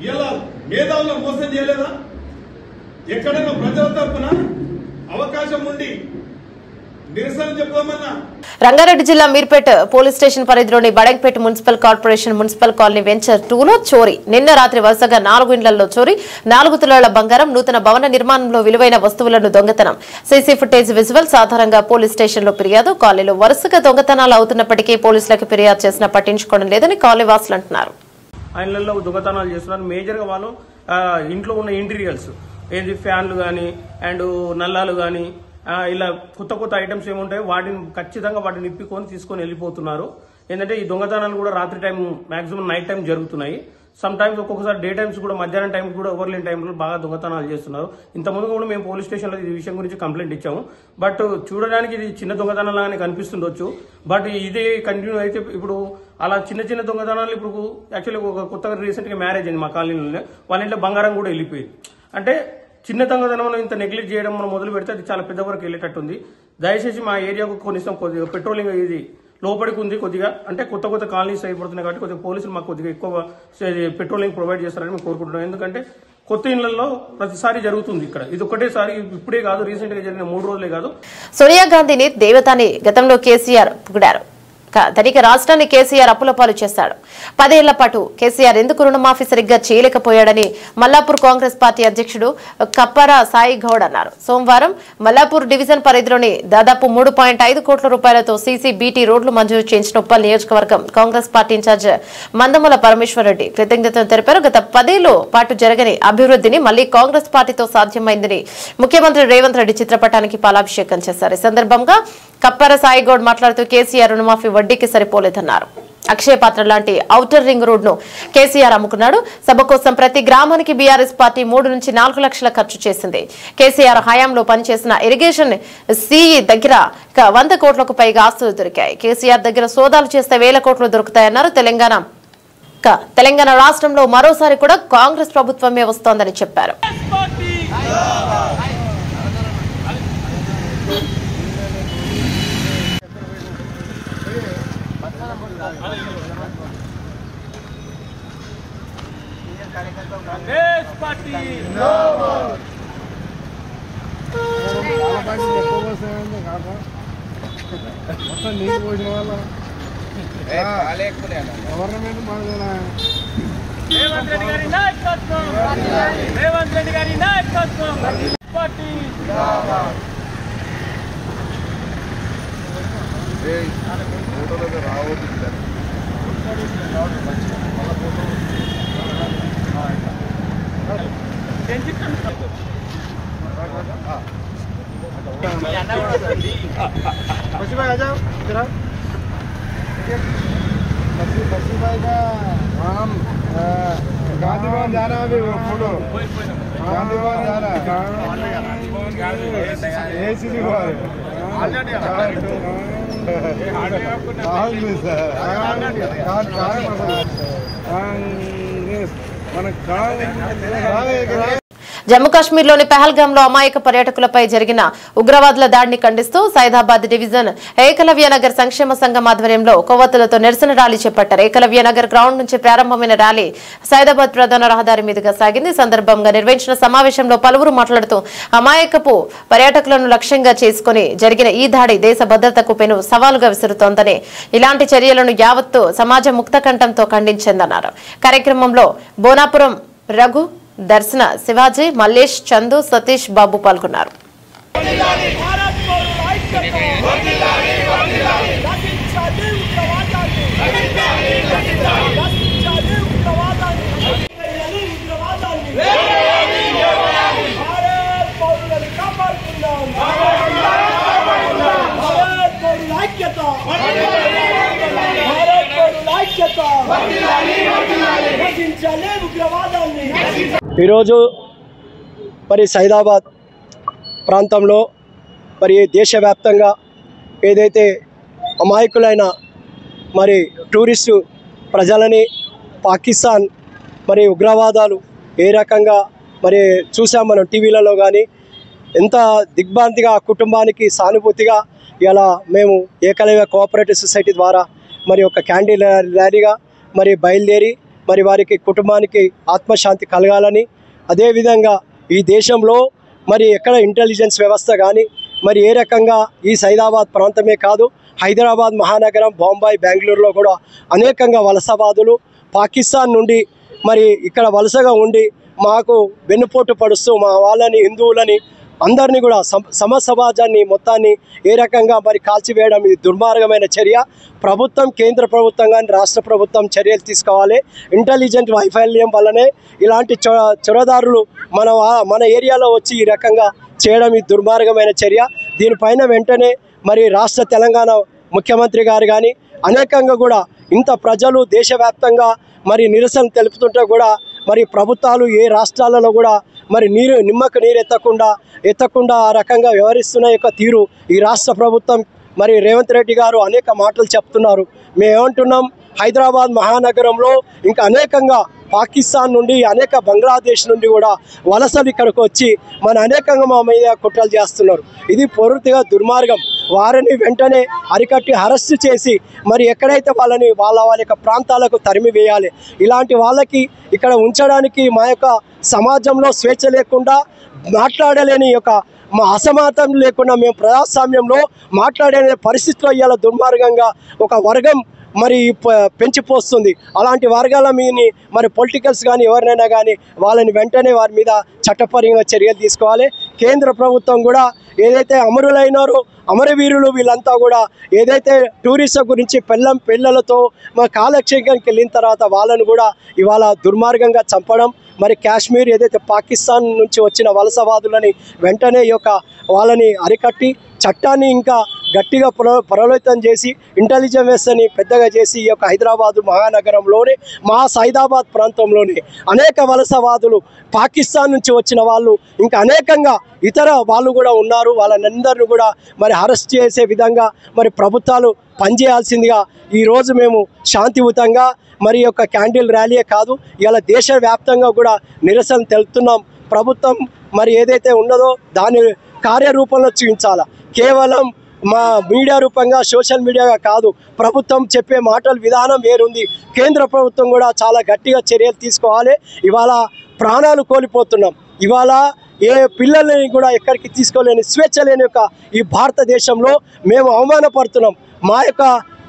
ఇలా మేధావులను మోసం చేయలేదా? ఎక్కడైనా ప్రజల తరపున అవకాశం ఉండి నిరసన చెప్పమన్నా. రంగారెడ్డి జిల్లా మీర్పేట్ పోలీస్ స్టేషన్ పరిధిలోని Badangpet municipal corporation municipal colony venture 2లో చోరీ. నిన్న రాత్రి వరుసగా 4 ఇండ్లలో చోరీ, 4 తులాల బంగారం, నూతన భవన నిర్మాణంలో విలువైన వస్తువులను దొంగతనం. సీసీ ఫుటేజ్ విజువల్స్ ఆధారంగా పోలీస్ స్టేషన్లో ఫిర్యాదు. కాలనీలో వరుసగా దొంగతనాలు అవుతున్నప్పటికీ పోలీసులకు ఫిర్యాదు చేసినా పట్టించుకోవడం లేదని కాలనీ వాసులు అంటున్నారు. ఆయనలో దొంగతనాలు చేస్తున్నారు. మేజర్ గా వాళ్ళు ఇంట్లో ఉన్న ఇంటీరియల్స్ ఏది ఫ్యాన్లు గానీ అండ్ నల్లాలు గానీ ఇలా కొత్త ఐటమ్స్ ఏముంటాయో వాటిని ఇప్పుకొని తీసుకొని వెళ్ళిపోతున్నారు. ఏంటంటే ఈ దొంగతనాలు కూడా రాత్రి టైం మాక్సిమం నైట్ టైం జరుగుతున్నాయి. సమ్ టైమ్స్ ఒక్కొక్కసారి డే టైమ్స్ కూడా మధ్యాహ్నం టైం కూడా ఓవర్లేని టైంలో బాగా దొంగతనాలు చేస్తున్నారు. ఇంతకుముందు కూడా మేము పోలీస్ స్టేషన్లో ఈ విషయం గురించి కంప్లైంట్ ఇచ్చాము. బట్ చూడడానికి ఇది చిన్న దొంగతనం లాగానే కనిపిస్తుండొచ్చు. బట్ ఇదే కంటిన్యూ అయితే ఇప్పుడు అలా చిన్న దొంగతనాలు ఇప్పుడు యాక్చువల్లీ ఒక కొత్తగా రీసెంట్ గా మ్యారేజ్ అయింది మా కాలనీలోనే, వాళ్ళ ఇంట్లో బంగారం కూడా వెళ్ళిపోయింది. అంటే చిన్న దొంగతనం ఇంత నెగ్లెక్ట్ చేయడం మనం మొదలు పెడితే అది చాలా పెద్ద వరకు వెళ్ళేటట్టుంది. దయచేసి మా ఏరియాకు కొన్నిసం కొద్దిగా పెట్రోలింగ్ ఇది లోపలికి ఉంది కొద్దిగా, అంటే కొత్త కాలనీస్ అయిపోతున్నాయి కాబట్టి కొద్దిగా పోలీసులు మాకు కొద్దిగా ఎక్కువ పెట్రోలింగ్ ప్రొవైడ్ చేస్తారని మేము కోరుకుంటున్నాం. ఎందుకంటే కొత్త ఇళ్లలో ప్రతిసారి జరుగుతుంది ఇక్కడ, ఇది ఒకటేసారి ఇప్పుడే కాదు, రీసెంట్ గా జరిగిన 3 రోజులే కాదు. సోనియా గాంధీని దేవతాని గతంలో కేసీఆర్ పొగిడారు. ధనిక రాష్ట్రాన్ని కేసీఆర్ అప్పుల పాలు చేశాడు. 10 ఏళ్ల పాటు కేసీఆర్ ఎందుకు రుణమాఫీ సరిగ్గా చేయలేకపోయాడని మల్లాపూర్ కాంగ్రెస్ పార్టీ అధ్యక్షుడు కప్పార సాయి గౌడ్ అన్నారు. సోమవారం మల్లాపూర్ డివిజన్ పరిధిలోని దాదాపు 3.5 కోట్ల రూపాయలతో సీసీ బీటీ రోడ్లు మంజూరు చేయించిన ఉప్పల్ నియోజకవర్గం కాంగ్రెస్ పార్టీ ఇన్ఛార్జ్ మందముల పరమేశ్వర్ రెడ్డి కృతజ్ఞతలు తెలిపారు. గత 10 ఏళ్ల పాటు జరగని అభివృద్ధిని మళ్లీ కాంగ్రెస్ పార్టీతో సాధ్యమైందని ముఖ్యమంత్రి రేవంత్ రెడ్డి చిత్రపటానికి పాలాభిషేకం చేశారు. ఈ సందర్భంగా కప్పార సాయి గౌడ్ మాట్లాడుతూ కేసీఆర్ రుణమాఫీ వడ్డీకి సరిపోలేదన్నారు. అక్షయ పాత్ర లాంటి ఔటర్ రింగ్ రోడ్ ను కేసీఆర్ అమ్ముకున్నాడు. సభ కోసం ప్రతి గ్రామానికి బీఆర్ఎస్ పార్టీ 3 నుంచి 4 లక్షల ఖర్చు చేసింది. కేసీఆర్ హయాంలో పనిచేసిన ఇరిగేషన్ సిఈ దగ్గర 100 కోట్లకు పైగా ఆస్తులు దొరికాయి. కేసీఆర్ దగ్గర సోదాలు చేస్తే 1000 కోట్లు దొరుకుతాయన్నారు. తెలంగాణ రాష్ట్రంలో మరోసారి కూడా కాంగ్రెస్ ప్రభుత్వమే వస్తోందని చెప్పారు. మొత్తం నీళ్ళు పోసిన వల్ల గవర్నమెంట్ రేవంత్ రెడ్డి గారి నాయకత్వం, రేవంత్ రెడ్డి గారి నాయకత్వం పార్టీ गांधी भवन जा रहा है अभी फोटो गांधी भवन जा रहा है एसी జమ్మూ కాశ్మీర్లోని పహల్గామ్లో అమాయక పర్యాటకులపై జరిగిన ఉగ్రవాదుల దాడిని ఖండిస్తూ సైదాబాద్ డివిజన్ ఏకలవ్య నగర్ సంక్షేమ సంఘం ఆధ్వర్యంలో కొవ్వొత్తులతో నిరసన ర్యాలీ చేపట్టారు. ఏకలవ్య నగర్ గ్రౌండ్ నుంచి ప్రారంభమైన ర్యాలీ సైదాబాద్ ప్రధాన రహదారి మీదుగా సాగింది. సందర్భంగా నిర్వహించిన సమావేశంలో పలువురు మాట్లాడుతూ అమాయకపు పర్యాటకులను లక్ష్యంగా చేసుకుని జరిగిన ఈ దాడి దేశ భద్రతకు పెను సవాలుగా విసురుతోందని, ఇలాంటి చర్యలను యావత్తు సమాజం ముక్తకంఠంతో ఖండించిందన్నారు. కార్యక్రమంలో బోనాపురం రఘు, దర్శన శివాజీ, మల్లేష్, చందు, సతీష్ బాబు పాల్గొన్నారు. ఈరోజు మరి సైదాబాద్ ప్రాంతంలో మరి దేశవ్యాప్తంగా ఏదైతే అమాయకులైన మరి టూరిస్టు ప్రజలని పాకిస్తాన్ మరి ఉగ్రవాదాలు ఏ రకంగా మరి చూసాం మనం టీవీలలో కానీ, ఎంత దిగ్భ్రాంతిగా కుటుంబానికి సానుభూతిగా ఇలా మేము ఏకలవ్య కోఆపరేటివ్ సొసైటీ ద్వారా మరి ఒక క్యాండిల్ ర్యాలీగా మరి బయలుదేరి మరి వారికి కుటుంబానికి ఆత్మశాంతి కలగాలని, అదేవిధంగా ఈ దేశంలో మరి ఎక్కడ ఇంటెలిజెన్స్ వ్యవస్థ కానీ మరి ఏ రకంగా ఈ సైదాబాద్ ప్రాంతమే కాదు, హైదరాబాద్ మహానగరం, బొంబాయి, బెంగళూరులో కూడా అనేకంగా వలసవాదులు పాకిస్తాన్ నుండి మరి ఇక్కడ వలసగా ఉండి మాకు వెన్నుపోటు పడుస్తూ మా వాళ్ళని, హిందువులని అందరినీ కూడా సమాజాన్ని మొత్తాన్ని ఏ రకంగా మరి కాల్చివేయడం ఇది దుర్మార్గమైన చర్య. ప్రభుత్వం, కేంద్ర ప్రభుత్వం కానీ రాష్ట్ర ప్రభుత్వం చర్యలు తీసుకోవాలి. ఇంటెలిజెంట్ వైఫల్యం వల్లనే ఇలాంటి చొరదారులు మన ఏరియాలో వచ్చి ఈ రకంగా చేయడం ఇది దుర్మార్గమైన చర్య. దీనిపైన వెంటనే మరి రాష్ట్ర తెలంగాణ ముఖ్యమంత్రి గారు కానీ అనేకంగా కూడా ఇంత ప్రజలు దేశవ్యాప్తంగా మరి నిరసన తెలుపుతుంటే కూడా మరి ప్రభుత్వాలు ఏ రాష్ట్రాలలో కూడా మరి నిమ్మకు నీరు ఎత్తకుండా ఆ రకంగా వ్యవహరిస్తున్న యొక్క తీరు ఈ రాష్ట్ర ప్రభుత్వం మరి రేవంత్ రెడ్డి గారు అనేక మాటలు చెప్తున్నారు. మేమేమంటున్నాం, హైదరాబాద్ మహానగరంలో ఇంకా అనేకంగా పాకిస్తాన్ నుండి, అనేక బంగ్లాదేశ్ నుండి కూడా వలసలు ఇక్కడికి వచ్చి అనేకంగా మా మీద కుట్రలు చేస్తున్నారు. ఇది పూర్తిగా దుర్మార్గం. వారిని వెంటనే అరికట్టి అరెస్టు చేసి మరి ఎక్కడైతే వాళ్ళ యొక్క ప్రాంతాలకు తరిమి వేయాలి. ఇలాంటి వాళ్ళకి ఇక్కడ ఉంచడానికి మా యొక్క సమాజంలో స్వేచ్ఛ లేకుండా మాట్లాడలేని యొక్క మా అసమానత లేకుండా మేము ప్రజాస్వామ్యంలో మాట్లాడే పరిస్థితిలో ఇవాళ దుర్మార్గంగా ఒక వర్గం మరి పెంచిపోస్తుంది. అలాంటి వర్గాల మీదని మరి పొలిటికల్స్ కానీ ఎవరినైనా కానీ వాళ్ళని వెంటనే వారి మీద చట్టపరంగా చర్యలు తీసుకోవాలి. కేంద్ర ప్రభుత్వం కూడా ఏదైతే అమరులైనారో అమరవీరులు వీళ్ళంతా కూడా ఏదైతే టూరిస్టుల గురించి పిల్లలతో కాలక్షేపానికి వెళ్ళిన తర్వాత వాళ్ళను కూడా ఇవాళ దుర్మార్గంగా చంపడం, మరి కాశ్మీర్ ఏదైతే పాకిస్తాన్ నుంచి వచ్చిన వలసవాదులని వెంటనే ఈ యొక్క వాళ్ళని అరికట్టి చట్టాన్ని ఇంకా గట్టిగా ప్రలోభితం చేసి ఇంటెలిజెన్స్ వ్యవస్థని పెద్దగా చేసి ఈ యొక్క హైదరాబాదు మహానగరంలోనే సైదాబాద్ ప్రాంతంలోనే అనేక వలసవాదులు పాకిస్తాన్ నుంచి వచ్చిన వాళ్ళు ఇంకా అనేకంగా ఇతర వాళ్ళు కూడా ఉన్నారు. వాళ్ళందరినీ కూడా మరి అరెస్ట్ చేసే విధంగా మరి ప్రభుత్వాలు పనిచేయాల్సిందిగా ఈరోజు మేము శాంతియుతంగా మరి యొక్క క్యాండిల్ ర్యాలీయే కాదు ఇలా దేశవ్యాప్తంగా కూడా నిరసన తెలుపుతున్నాం. ప్రభుత్వం మరి ఏదైతే ఉన్నదో దాని కార్యరూపంలో చూపించాలా. కేవలం మా మీడియా రూపంగా సోషల్ మీడియాగా కాదు, ప్రభుత్వం చెప్పే మాటల విధానం వేరుంది. కేంద్ర ప్రభుత్వం కూడా చాలా గట్టిగా చర్యలు తీసుకోవాలి. ఇవాళ ప్రాణాలు కోల్పోతున్నాం. ఇవాళ ఏ పిల్లల్ని కూడా ఎక్కడికి తీసుకోలేని స్వేచ్ఛ లేని యొక్క ఈ భారతదేశంలో మేము అవమానపడుతున్నాం. మా యొక్క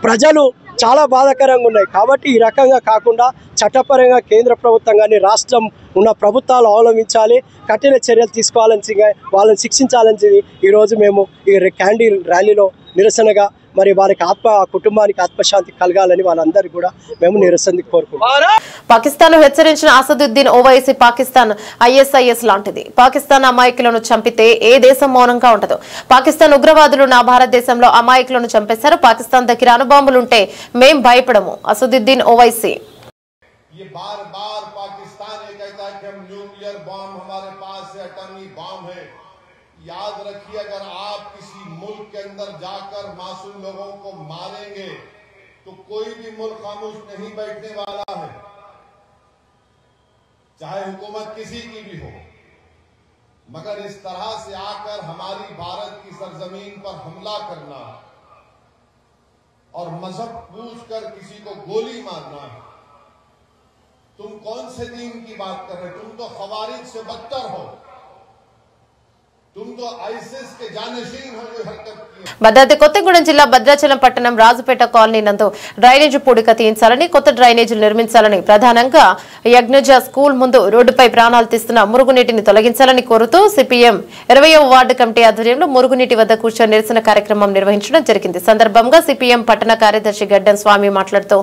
ప్రజలు చాలా బాధాకరంగా ఉన్నాయి. కాబట్టి ఈ రకంగా కాకుండా చట్టపరంగా కేంద్ర ప్రభుత్వం కానీ రాష్ట్రం ఉన్న ప్రభుత్వాలు అవలంబించాలి, కఠిన చర్యలు తీసుకోవాలని వాళ్ళని శిక్షించాలని ఈరోజు మేము ఈ క్యాండిల్ ర్యాలీలో నిరసనగా మరి వారికి కుటుంబానికి ఆత్మశాంతి కలగాలని వాళ్ళందరూ కూడా మేము నిరసన కోరుకుంటున్నాం. పాకిస్తాన్ హెచ్చరించిన అసదుద్దీన్ ఓవైసీ పాకిస్తాన్ ISIS లాంటిది. పాకిస్తాన్ అమాయకులను చంపితే ఏ దేశం మౌనంగా ఉండదు. పాకిస్తాన్ ఉగ్రవాదులు నా భారతదేశంలో అమాయకులను చంపేశారు. పాకిస్తాన్ దగ్గర అణుబాంబులుంటే మేం భయపడము. అసదుద్దీన్ ఓవైసీ. ये बार बार पाकिस्तान ये कहता है कि हम न्यूक्लियर बॉम्ब हमारे पास है, एटॉमिक बॉम्ब है। याद रखिए, अगर आप किसी मुल्क के अंदर जाकर मासूम लोगों को मारेंगे तो कोई भी मुल्क खामोश नहीं बैठने वाला है, चाहे हुकूमत किसी की भी हो। मगर इस तरह से आकर हमारी भारत की सरजमीन पर हमला करना और मजहब पूछकर किसी को गोली मारना, तुम कौन से दीन की बात कर रहे हो? तुम तो खवारिज से बदतर हो, तुम तो आईसिस के जानशीन हो जो हरकत की। భద్రాద్రి కొత్తగూడెం జిల్లా భద్రాచలం పట్టణం రాజుపేట కాలనీ నందు డ్రైనేజ్ పూడిక తీయించాలని, కొత్త డ్రైనేజీలు నిర్మించాలని, ప్రధానంగా యజ్ఞజ స్కూల్ ముందు రోడ్డుపై ప్రాణాలు తీస్తున్న మురుగునీటిని తొలగించాలని కోరుతూ సిపిఎం 20వ వార్డు కమిటీ ఆధ్వర్యంలో మురుగునీటి వద్ద కూర్చొని నిరసన కార్యక్రమం నిర్వహించడం జరిగింది. సందర్భంగా సిపిఎం పట్టణ కార్యదర్శి గడ్డం స్వామి మాట్లాడుతూ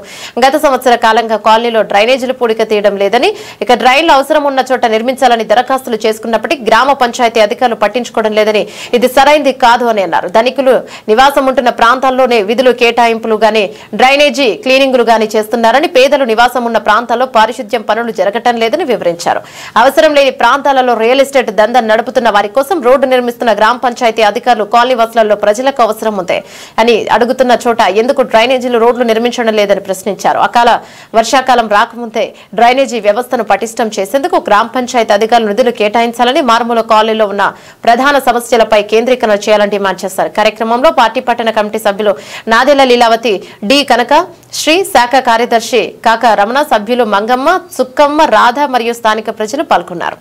గత సంవత్సర కాలంగా కాలనీలో డ్రైనేజీలు పూడిక తీయడం లేదని, ఇక డ్రైన్లు అవసరం ఉన్న చోట నిర్మించాలని దరఖాస్తులు చేసుకున్నప్పటికీ గ్రామ పంచాయతీ అధికారులు పట్టించుకోవడం లేదని, ఇది సరైంది కాదు అని అన్నారు. ధనికులు నివాసం ఉంటున్న ప్రాంతాల్లోనే విధులు కేటాయింపులు గాని డ్రైనేజీ క్లీనింగ్లు గాని చేస్తున్నారని, పేదలు నివాసం ఉన్న ప్రాంతాల్లో పారిశుద్ధ్యం పనులు జరగటం లేదని వివరించారు. అవసరం లేని ప్రాంతాలలో రియల్ ఎస్టేట్ దందా నడుపుతున్న వారి కోసం రోడ్డు నిర్మిస్తున్న గ్రామ పంచాయతీ అధికారులు కాలనీ వాసులలో ప్రజలకు అవసరం ఉంది అని అడుగుతున్న చోట ఎందుకు డ్రైనేజీలు రోడ్లు నిర్మించడం లేదని ప్రశ్నించారు. అకాల వర్షాకాలం రాకముందే డ్రైనేజీ వ్యవస్థను పటిష్టం చేసేందుకు గ్రామ పంచాయతీ అధికారులు నిధులు కేటాయించాలని, మారుమూల కాలనీలో ఉన్న ప్రధాన సమస్యలపై కేంద్రీకరణ చేయాలని డిమాండ్ చేశారు. కార్యక్రమంలో పార్టీ పట్టణ కమిటీ సభ్యులు నాదెల లీలావతి, డి కనక శ్రీ, శాఖ కార్యదర్శి కాక రమణ, సభ్యులు మంగమ్మ, సుక్కమ్మ, రాధ మరియు స్థానిక ప్రజలు పాల్గొన్నారు.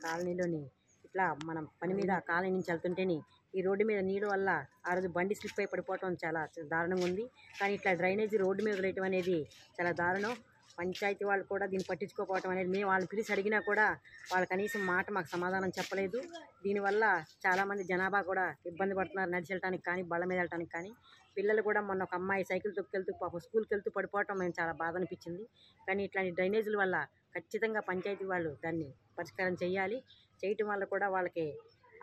కాలనీలోని ఇట్లా మనం పని మీద కాలనీ నుంచి వెళ్తుంటేని ఈ రోడ్డు మీద నీళ్ళు వల్ల ఆ రోజు బండి స్లిప్ అయి పడిపోవడం చాలా దారుణంగా ఉంది. కానీ ఇట్లా డ్రైనేజీ రోడ్డు మీద వదిలేయటం అనేది చాలా దారుణం. పంచాయతీ వాళ్ళు కూడా దీన్ని పట్టించుకోకపోవడం అనేది, మేము వాళ్ళని పిలిచి అడిగినా కూడా వాళ్ళు కనీసం మాట మాకు సమాధానం చెప్పలేదు. దీనివల్ల చాలామంది జనాభా కూడా ఇబ్బంది పడుతున్నారు, నడిచి వెళ్ళడానికి కానీ బళ్ళ మీద వెళ్ళడానికి కానీ. పిల్లలు కూడా మొన్న ఒక అమ్మాయి సైకిల్ తొక్కెళ్తూ పాపం స్కూల్కి వెళ్తూ పడిపోవటం మేము చాలా బాధ అనిపించింది. కానీ ఇట్లాంటి డ్రైనేజీల వల్ల ఖచ్చితంగా పంచాయతీ వాళ్ళు దాన్ని పరిష్కారం చేయాలి. చేయటం వల్ల కూడా వాళ్ళకి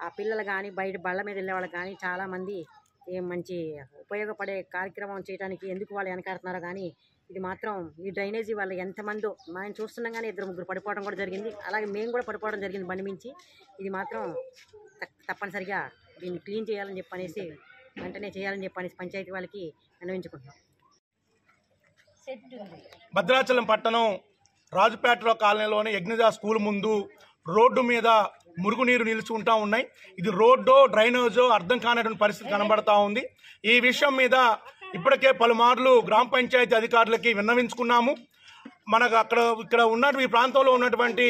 ఆ పిల్లలు కానీ బయట బళ్ళ మీద వెళ్ళే వాళ్ళకి కానీ చాలామంది మంచి ఉపయోగపడే కార్యక్రమం చేయడానికి ఎందుకు వాళ్ళు వెనకాడుతున్నారో కానీ, ఇది మాత్రం ఈ డ్రైనేజీ వల్ల ఎంతమందో మనం చూస్తున్నాం కానీ 2-3 పడిపోవడం కూడా జరిగింది. అలాగే మేము కూడా పడిపోవడం జరిగింది బండి మించి. ఇది మాత్రం తప్పనిసరిగా దీన్ని క్లీన్ చేయాలని చెప్పనేసి, వెంటనే చేయాలని చెప్పనేసి పంచాయతీ వాళ్ళకి విన్నవించుకుంటున్నాం. భద్రాచలం పట్టణం రాజుపేట కాలనీలోని యజ్ఞజ స్కూల్ ముందు రోడ్డు మీద మురుగునీరు నిలుచుకుంటా ఉన్నాయి. ఇది రోడ్డో డ్రైనేజో అర్థం కానటువంటి పరిస్థితి కనబడతా ఉంది. ఈ విషయం మీద ఇప్పటికే పలుమార్లు గ్రామ పంచాయతీ అధికారులకి విన్నవించుకున్నాము. మనకు ఇక్కడ ఉన్నటువంటి ఈ ప్రాంతంలో ఉన్నటువంటి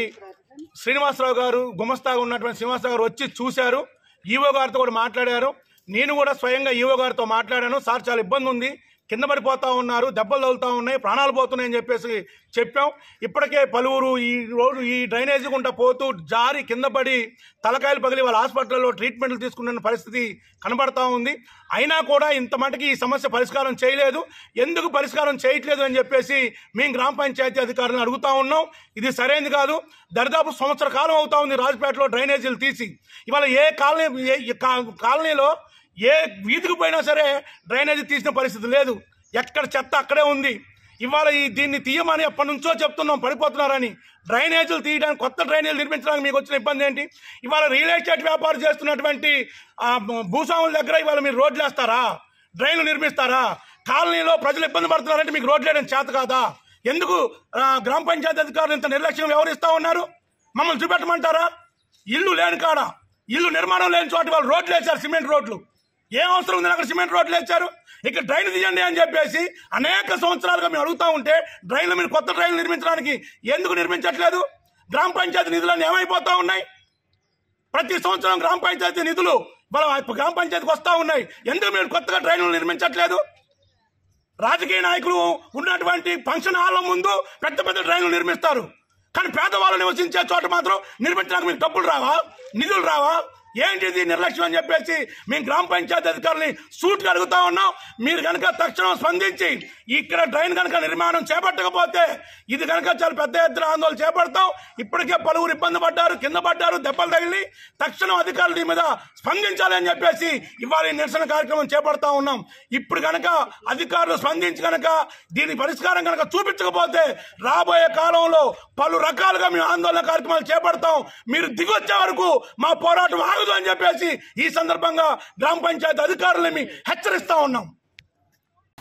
శ్రీనివాసరావు గారు గుమస్తాగా ఉన్నటువంటి శ్రీనివాసరావు గారు వచ్చి చూశారు. ఈవో గారితో కూడా మాట్లాడారు. నేను కూడా స్వయంగా ఈవో గారితో మాట్లాడాను. సార్ చాలా ఇబ్బంది ఉంది, కింద పడిపోతా ఉన్నారు, దెబ్బలు తగులుతూ ఉన్నాయి, ప్రాణాలు పోతున్నాయని చెప్పేసి చెప్పాం. ఇప్పటికే పలువురు ఈ డ్రైనేజీ గుండా పోతూ జారి కింద పడి తలకాయలు పగిలి వాళ్ళ హాస్పిటల్లో ట్రీట్మెంట్లు తీసుకున్న పరిస్థితి కనబడతా ఉంది. అయినా కూడా ఇంత మటుకి ఈ సమస్య పరిష్కారం చేయలేదు. ఎందుకు పరిష్కారం చేయట్లేదు అని చెప్పేసి మేము గ్రామ పంచాయతీ అధికారులను అడుగుతా ఉన్నాం. ఇది సరైనది కాదు. దరిదాపు సంవత్సర కాలం అవుతా ఉంది రాజపేటలో డ్రైనేజీలు తీసి. ఇవాళ ఏ కాలనీలో ఏ వీధికి పోయినా సరే డ్రైనేజీ తీసిన పరిస్థితి లేదు. ఎక్కడ చెత్త అక్కడే ఉంది. ఇవాళ దీన్ని తీయమని ఎప్పటి నుంచో చెప్తున్నాం, పడిపోతున్నారని. డ్రైనేజీలు తీయడానికి, కొత్త డ్రైనేజీలు నిర్మించడానికి మీకు వచ్చిన ఇబ్బంది ఏంటి? ఇవాళ రియల్ ఎస్టేట్ వ్యాపారం చేస్తున్నటువంటి భూస్వాముల దగ్గర ఇవాళ మీరు రోడ్లు వేస్తారా? డ్రైన్లు నిర్మిస్తారా? కాలనీలో ప్రజలు ఇబ్బంది పడుతున్నారంటే మీకు రోడ్లు వేయడం చేత కాదా? ఎందుకు గ్రామ పంచాయతీ అధికారులు ఇంత నిర్లక్ష్యం వ్యవహరిస్తూ ఉన్నారు? మమ్మల్ని చూపెట్టమంటారా? ఇల్లు లేని కాడ, ఇల్లు నిర్మాణం లేని చోట వాళ్ళు రోడ్లు వేశారు, సిమెంట్ రోడ్లు. ఏం అవసరం ఉంది అక్కడ సిమెంట్ రోడ్లు వేశారు? ఇక్కడ డ్రైన్ తీయండి అని చెప్పేసి అనేక సంవత్సరాలుగా మేము అడుగుతూ ఉంటే డ్రైన్లు మీరు కొత్త డ్రైన్లు నిర్మించడానికి ఎందుకు నిర్మించట్లేదు? గ్రామ పంచాయతీ నిధులన్నీ ఏమైపోతా ఉన్నాయి? ప్రతి సంవత్సరం గ్రామ పంచాయతీ నిధులు గ్రామ పంచాయతీకి వస్తూ ఉన్నాయి. ఎందుకు మీరు కొత్తగా డ్రైన్లు నిర్మించట్లేదు? రాజకీయ నాయకులు ఉన్నటువంటి ఫంక్షన్ హాల్ల ముందు పెద్ద పెద్ద డ్రైన్లు నిర్మిస్తారు, కానీ పేదవాళ్ళు నివసించే చోట మాత్రం నిర్మించడానికి మీకు డబ్బులు రావా? నిధులు రావా? ఏంటిది నిర్లక్ష్యం అని చెప్పేసి మేము గ్రామ పంచాయతీ అధికారులని సూట్గా అడుగుతా ఉన్నాం. మీరు కనుక తక్షణం స్పందించి ఇక్కడ డ్రైన్ కనుక నిర్మాణం చేపట్టకపోతే ఇది కనుక చాలా పెద్ద ఎత్తున ఆందోళన చేపడతాం. ఇప్పటికే పలువురు ఇబ్బంది పడ్డారు, కింద పడ్డారు, దెబ్బలు తగిలి. తక్షణం అధికారులు దీని మీద స్పందించాలి అని చెప్పేసి ఇవాళ నిరసన కార్యక్రమం చేపడతా ఉన్నాం. ఇప్పుడు కనుక అధికారులు స్పందించి కనుక దీని పరిష్కారం కనుక చూపించకపోతే రాబోయే కాలంలో పలు రకాలుగా మేము ఆందోళన కార్యక్రమాలు చేపడతాం. మీరు దిగొచ్చే వరకు మా పోరాటం ఆగదు అని చెప్పేసి ఈ సందర్భంగా గ్రామ పంచాయతీ అధికారులని హెచ్చరిస్తా ఉన్నాం.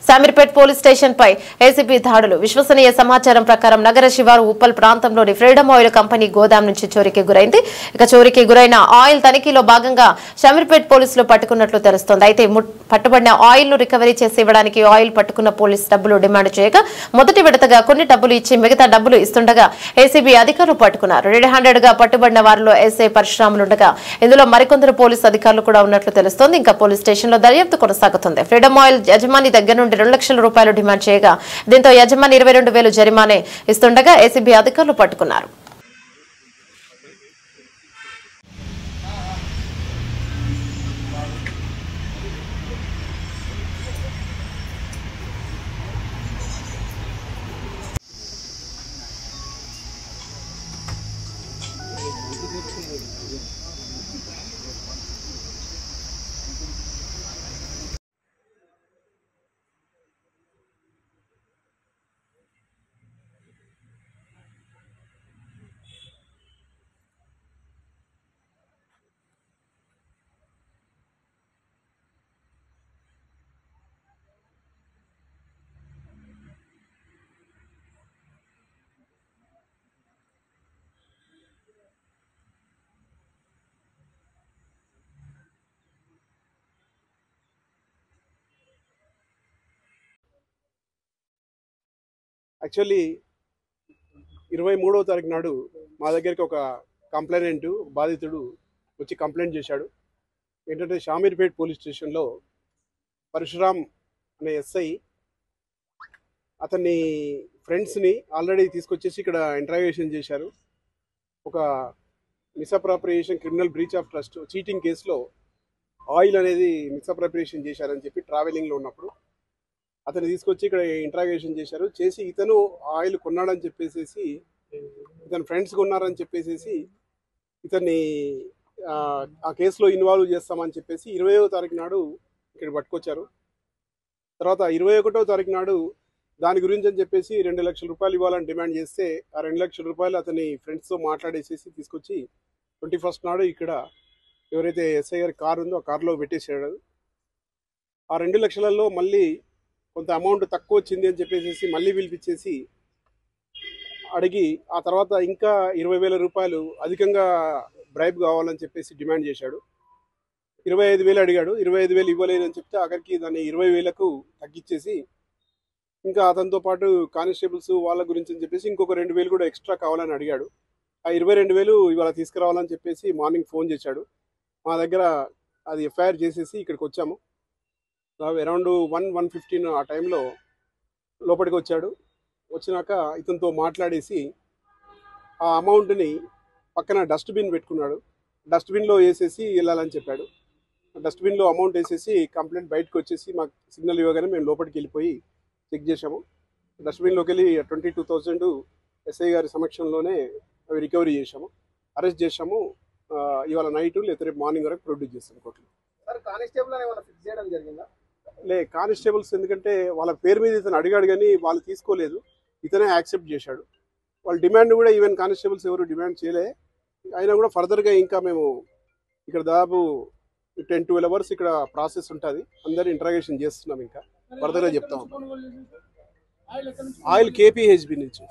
శామీర్పేట్ పోలీస్ స్టేషన్ పై ఏసీబీ దాడులు. విశ్వసనీయ సమాచారం ప్రకారం నగర శివారు ఉప్పల్ ప్రాంతంలోని ఫ్రీడమ్ ఆయిల్ కంపెనీ గోదాం నుంచి చోరీకి గురైంది. ఇక చోరీకి గురైన ఆయిల్ తనిఖీలో భాగంగా శామీర్పేట్ పోలీసులు పట్టుకున్నట్లు తెలుస్తోంది. అయితే పట్టుబడిన ఆయిల్ ను రికవరీ చేసి ఇవ్వడానికి ఆయిల్ పట్టుకున్న పోలీసు డబ్బులు డిమాండ్ చేయగా మొదటి విడతగా కొన్ని డబ్బులు ఇచ్చి మిగతా డబ్బులు ఇస్తుండగా ఏసీబీ అధికారులు పట్టుకున్నారు. రెడ్ హ్యాండెడ్ గా పట్టుబడిన వారిలో ఎస్ఐ పరశురాములుండగా ఇందులో మరికొందరు పోలీసు అధికారులు కూడా ఉన్నట్లు తెలుస్తోంది. ఇంకా పోలీస్ స్టేషన్ లో దర్యాప్తు కొనసాగుతుంది. ఫ్రీడమ్ ఆయిల్ యజమాని దగ్గర నుండి 2 లక్షల రూపాయలు డిమాండ్ చేయగా దీంతో యజమాని 22,000 జరిమానా ఇస్తుండగా ఏసీబీ అధికారులు పట్టుకున్నారు. యాక్చువల్లీ 23వ తారీఖు నాడు మా దగ్గరికి ఒక కంప్లైనెంట్ బాధితుడు వచ్చి కంప్లైంట్ చేశాడు. ఏంటంటే షామీర్పేట్ పోలీస్ స్టేషన్లో పరశురామ్ అనే ఎస్ఐ అతన్ని ఫ్రెండ్స్ని ఆల్రెడీ తీసుకొచ్చేసి ఇక్కడ ఇంటరాగేషన్ చేశారు. ఒక misappropriation criminal breach of trust cheating కేసులో ఆయిల్ అనేది మిస్అప్రాప్రియేషన్ చేశారని చెప్పి ట్రావెలింగ్లో ఉన్నప్పుడు అతన్ని తీసుకొచ్చి ఇక్కడ ఇంటరాగేషన్ చేశారు. చేసి ఇతను ఆయిల్ కొన్నాడని చెప్పేసి ఇతను ఫ్రెండ్స్ కొన్నారని చెప్పేసి ఇతన్ని ఆ కేసులో ఇన్వాల్వ్ చేస్తామని చెప్పేసి 20వ తారీఖు నాడు ఇక్కడ పట్టుకొచ్చారు. తర్వాత 21వ తారీఖు నాడు దాని గురించి అని చెప్పేసి 2 లక్షల రూపాయలు ఇవ్వాలని డిమాండ్ చేస్తే ఆ 2 లక్షల రూపాయలు అతని ఫ్రెండ్స్తో మాట్లాడేసేసి తీసుకొచ్చి 21st నాడు ఇక్కడ ఎవరైతే ఎస్ఐ గారి కారు ఉందో ఆ కారులో పెట్టేసాడు. ఆ 2 లక్షలలో మళ్ళీ కొంత అమౌంట్ తక్కువ వచ్చింది అని చెప్పేసి మళ్ళీ పిలిపించేసి అడిగి ఆ తర్వాత ఇంకా 20,000 రూపాయలు అధికంగా బ్రైబ్ కావాలని చెప్పేసి డిమాండ్ చేశాడు. 25,000 అడిగాడు. 25,000 ఇవ్వలేదని చెప్తే ఆఖరికి దాన్ని 20,000కు తగ్గించేసి ఇంకా అతనితో పాటు కానిస్టేబుల్స్ వాళ్ళ గురించి అని చెప్పేసి ఇంకొక 2,000 కూడా ఎక్స్ట్రా కావాలని అడిగాడు. ఆ 22,000 ఇవాళ తీసుకురావాలని చెప్పేసి మార్నింగ్ ఫోన్ చేశాడు. మా దగ్గర అది ఎఫ్ఐఆర్ చేసేసి ఇక్కడికి వచ్చాము. అరౌండ్ 1:15 ఆ టైంలో లోపలికి వచ్చాడు. వచ్చినాక ఇతనితో మాట్లాడేసి ఆ అమౌంట్ని పక్కన డస్ట్బిన్ పెట్టుకున్నాడు. డస్ట్బిన్లో వేసేసి వెళ్ళాలని చెప్పాడు. డస్ట్బిన్లో అమౌంట్ వేసేసి కంప్లైంట్ బయటకు వచ్చేసి మాకు సిగ్నల్ ఇవ్వగానే మేము లోపలికి వెళ్ళిపోయి చెక్ చేసాము. డస్ట్బిన్లోకి వెళ్ళి 22,000 ఎస్ఐ గారి సమక్షంలోనే అవి రికవరీ చేసాము, అరెస్ట్ చేసాము. ఇవాళ నైట్ లేదా రేపు మార్నింగ్ వరకు ప్రొడ్యూస్ చేస్తాం కోర్టులో. కానిస్టేబుల్స్ ఎందుకంటే వాళ్ళ పేరు మీద ఇతను అడిగాడు కానీ వాళ్ళు తీసుకోలేదు, ఇతనే యాక్సెప్ట్ చేశాడు. వాళ్ళ డిమాండ్ కూడా ఈవెన్ కానిస్టేబుల్స్ ఎవరు డిమాండ్ చేయలే. అయినా కూడా ఫర్దర్గా ఇంకా మేము ఇక్కడ దాదాపు 10-12 అవర్స్ ఇక్కడ ప్రాసెస్ ఉంటుంది. అందరు ఇంటరాగేషన్ చేస్తున్నాం. ఇంకా ఫర్దర్గా చెప్తాం. ఆయిల్ కేపీహెచ్బి నుంచి.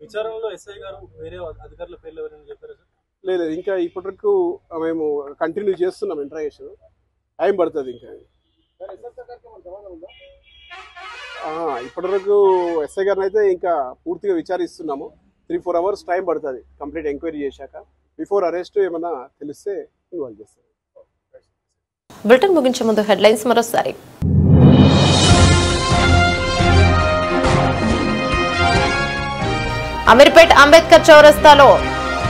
విచారణలో ఎస్ఐ గారు వేరే అధికారుల పేర్లు ఎవరైనా చెప్పారా? లేదు, ఇంకా ఇప్పటివరకు మేము కంటిన్యూ చేస్తున్నాం ఇంటరాగేషన్. టైం పడుతుంది ఇంకా. ఇప్పటివరకు ఎస్ఐ గారిని అయితే ఇంకా పూర్తిగా విచారిస్తున్నాము. 3-4 అవర్స్ టైం పడుతుంది కంప్లీట్ ఎంక్వైరీ చేశాక. బిఫోర్ అరెస్ట్ ఏమన్నా తెలిస్తే ఇన్వాల్వ్ చేస్తాం. బులెటిన్ ముగించే ముందు హెడ్లైన్స్ మరోసారి. అమీర్పేట్ అంబేద్కర్ చౌరస్తాలో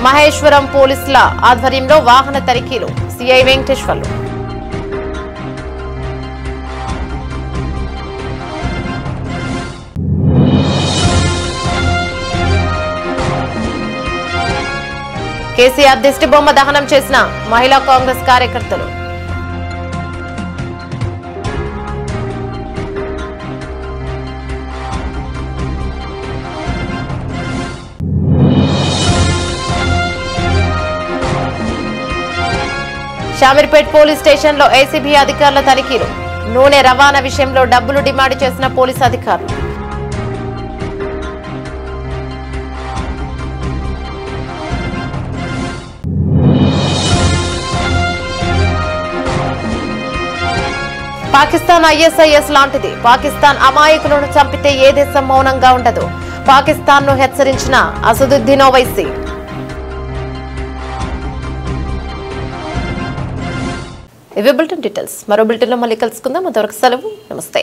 మహేశ్వరం పోలీసుల ఆధ్వర్యంలో వాహన తనిఖీలు. సిఐ వెంకటేశ్వర్లు. కేసీఆర్ దిష్టిబొమ్మ దహనం చేసిన మహిళా కాంగ్రెస్ కార్యకర్తలు. షామీర్పేట్ పోలీస్ స్టేషన్లో ఏసీబీ అధికారుల తనిఖీలు. నూనె రవాణా విషయంలో డబ్బులు డిమాండ్ చేసిన పోలీసు అధికారులు. పాకిస్తాన్ ఐఎస్ఐఎస్ లాంటిది. పాకిస్తాన్ అమాయకులను చంపితే ఏ దేశం మౌనంగా ఉండదు. పాకిస్తాన్ ను హెచ్చరించిన అసదుద్దీన్ ఓవైసీ. ఇవి బులెటిన్ డీటెయిల్స్. మరో బులెటిన్ లో మళ్ళీ కలుసుకుందాం. అంతవరకు సెలవు. నమస్తే.